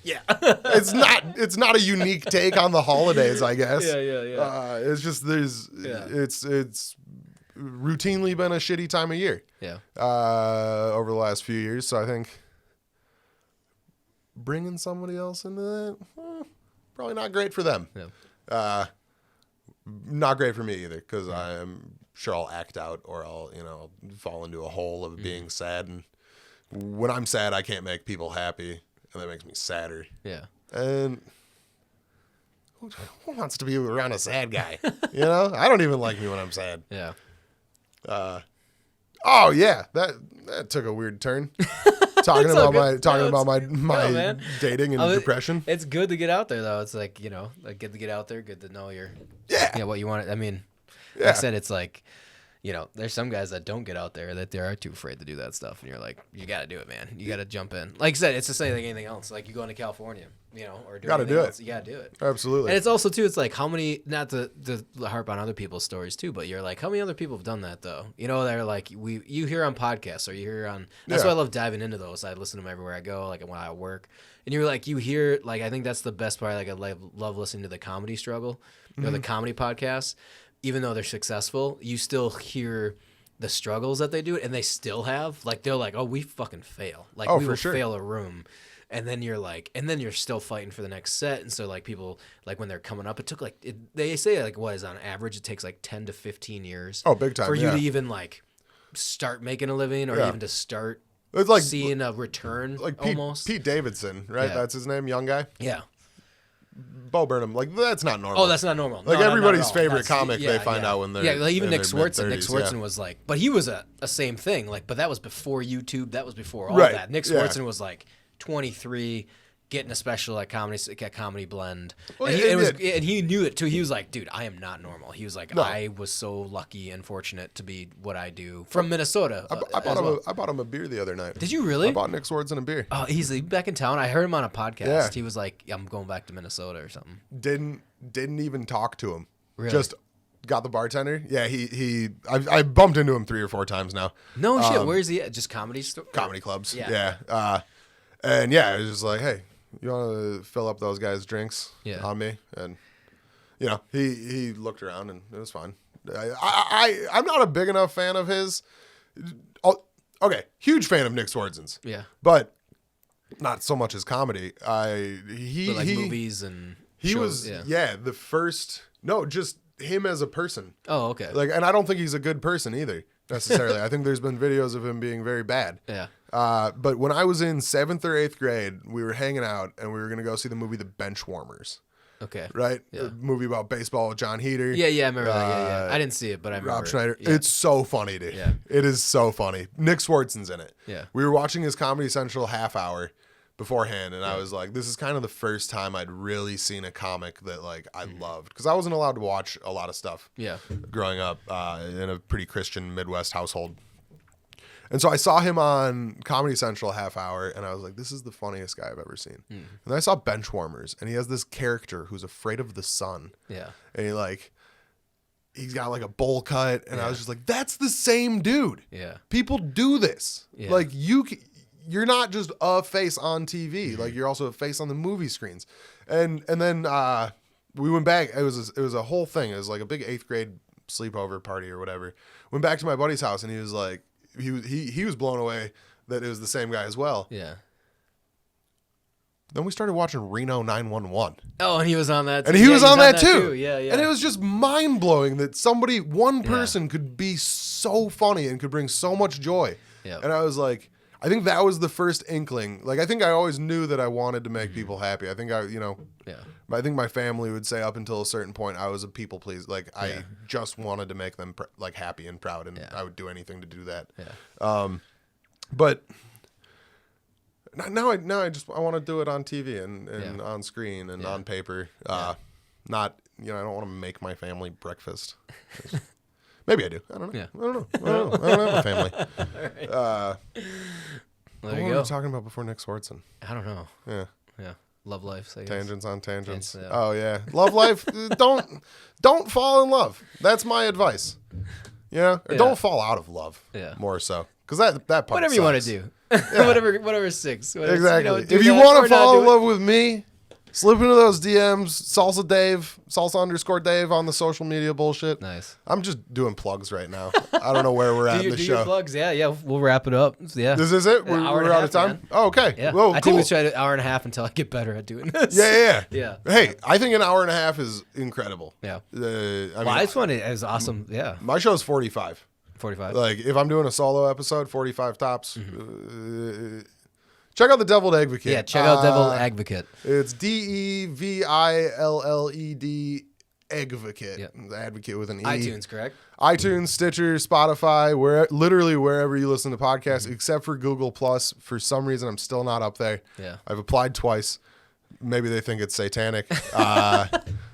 Yeah. It's not a unique take on the holidays, I guess. Yeah. It's just it's routinely been a shitty time of year. Yeah. Over the last few years, so I think bringing somebody else into that, probably not great for them. Yeah. Not great for me either, because I'm sure I'll act out, or I'll fall into a hole of being sad, and when I'm sad, I can't make people happy, and that makes me sadder. Yeah. And who wants to be around a sad guy? I don't even like me when I'm sad. Yeah. Oh yeah, that took a weird turn. Talking about my dating and depression. It's good to get out there though. It's like, good to get out there, good to know what you want. I mean, like I said, it's like, there's some guys that don't get out there, that they are too afraid to do that stuff, and you're like, you got to do it, man. You got to jump in. Like I said, it's the same like anything else. Like you going to California, or doing anything else, you got to do it. Absolutely. And it's also too, it's like how many, not to harp on other people's stories too, but you're like, how many other people have done that though? They're like, you hear on podcasts, or you hear on, that's why I love diving into those. I listen to them everywhere I go, like when I work, and you're like, you hear, like, I think that's the best part. Like I love listening to the comedy struggle, the comedy podcasts. Even though they're successful, you still hear the struggles that they do, and they still have. Like, they're like, oh, we fucking fail. Like, we will fail a room. And then you're like, you're still fighting for the next set. And so, like, people, like, when they're coming up, it took, like, they say, like, what is on average, it takes, like, 10 to 15 years. Oh, big time, for you to even, like, start making a living, or even to start it's like, seeing a return, like almost. Pete Davidson, right? Yeah. That's his name, young guy? Yeah. Bo Burnham, like, that's not normal. Oh, that's not normal. Like, no, everybody's favorite comic, they find out when they're like even in Nick their Swartzen. Nick mid-30s, Swartzen was like, but he was a same thing. Like, but that was before YouTube. That was before all Right, that. Nick Swartzen was like 23, getting a special at Comedy Blend, Well, and he knew it too. He was like, dude, I am not normal. He was like, No. I was so lucky and fortunate to be what I do from Minnesota. I bought him a beer the other night. Did you really? I bought Nick Swartzen a beer. Oh, he's back in town. I heard him on a podcast. Yeah. He was like, I'm going back to Minnesota or something. Didn't even talk to him. Really? Just got the bartender. Yeah, I bumped into him 3 or 4 times now. No shit. Where's he at? Just comedy clubs. Yeah. And yeah, it was just like, hey, you want to fill up those guys' drinks on me? And he looked around, and it was fine. I'm not a big enough fan of his. Okay, huge fan of Nick Swardsen's. Yeah. But not so much his comedy. Movies and he shows, was the first. No, just him as a person. Oh, okay. Like, and I don't think he's a good person either necessarily. I think there's been videos of him being very bad. Yeah. But when I was in 7th or 8th grade, we were hanging out, and we were gonna go see the movie The Benchwarmers. Okay. Right? Yeah. A movie about baseball with John Heater. Yeah, I remember that. Yeah. I didn't see it, but I remember Rob Schneider. Yeah. It's so funny, dude. Yeah. It is so funny. Nick Swartzen's in it. Yeah. We were watching his Comedy Central half hour beforehand, and I was like, this is kind of the first time I'd really seen a comic that, like, I loved. Because I wasn't allowed to watch a lot of stuff growing up in a pretty Christian Midwest household. And so I saw him on Comedy Central half hour, and I was like, this is the funniest guy I've ever seen. And then I saw Benchwarmers, and he has this character who's afraid of the sun. Yeah. And he's got like a bowl cut, and I was just like, that's the same dude. Yeah. People do this. Yeah. Like, you're not just a face on TV. Like, you're also a face on the movie screens. And then we went back. It was a whole thing. It was like a big 8th grade sleepover party or whatever. Went back to my buddy's house, and he was like, he was blown away that it was the same guy as well. Yeah. Then we started watching Reno 911. Oh, and he was on that too. And he was on that too. Yeah. And it was just mind blowing that one person could be so funny and could bring so much joy. Yeah. And I was like, I think that was the first inkling. Like, I think I always knew that I wanted to make people happy. I think I think my family would say up until a certain point I was a people pleaser. Like, I just wanted to make them happy and proud, and I would do anything to do that. Yeah. But now I want to do it on TV and on screen and on paper. Not, I don't want to make my family breakfast. Maybe I do. I don't know. Yeah. I don't know. I don't have a family. There What you were go. we talking about before Nick Swartzen? I don't know. Yeah. Yeah. Love life. I guess. Tangents on tangents. Yeah. Oh yeah. Love life. Don't fall in love. That's my advice. Or don't fall out of love. Yeah. More so. Because that part Whatever you want to sucks. do. whatever 6. Whatever, Exactly. do If you that want or to not fall do in it. love with me, slip into those DMs, Salsa_Dave on the social media bullshit. Nice. I'm just doing plugs right now. I don't know where we're at in the Do show. your plugs. Yeah. We'll wrap it up. Yeah. This is it? An hour and We're a out half, of time? man. Oh, okay. Yeah. Whoa, I cool. think we tried an hour and a half until I get better at doing this. Yeah. Yeah. Hey, I think an hour and a half is incredible. Yeah. I mean, Well, I just wanted it was awesome. Yeah. my show's 45. 45. Like, if I'm doing a solo episode, 45 tops. Check out The Deviled Advocate. Yeah. Check out Devil Advocate. It's DEVILLED Advocate. Yep. Advocate with an E. iTunes, correct? iTunes, Stitcher, Spotify, literally wherever you listen to podcasts, except for Google Plus. For some reason, I'm still not up there. Yeah. I've applied twice. Maybe they think it's satanic.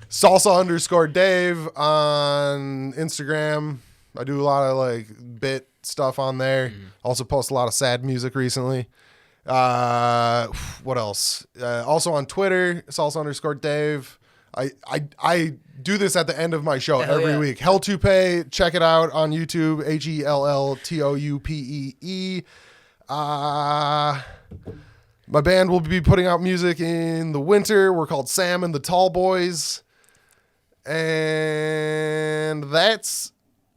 Salsa_Dave on Instagram. I do a lot of like bit stuff on there. Also post a lot of sad music recently. What else? Also on Twitter, Salsa_Dave. I do this at the end of my show Hell every yeah. week. Hell to Pay. Check it out on YouTube. HELLTOUPEE. My band will be putting out music in the winter. We're called Sam and the Tall Boys. And that's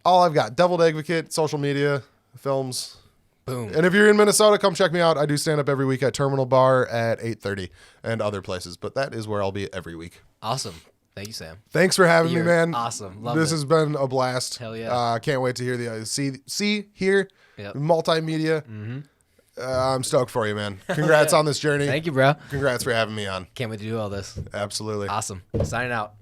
all I've got. Deviled Advocate, social media, films. Boom. And if you're in Minnesota, come check me out. I do stand up every week at Terminal Bar at 8:30 and other places. But that is where I'll be every week. Awesome. Thank you, Sam. Thanks for having You're me, man. awesome. Love This it. has been a blast. Hell yeah. Can't wait to hear hear Yep. multimedia. I'm stoked for you, man. Congrats on this journey. Thank you, bro. Congrats for having me on. Can't wait to do all this. Absolutely. Awesome. Signing out.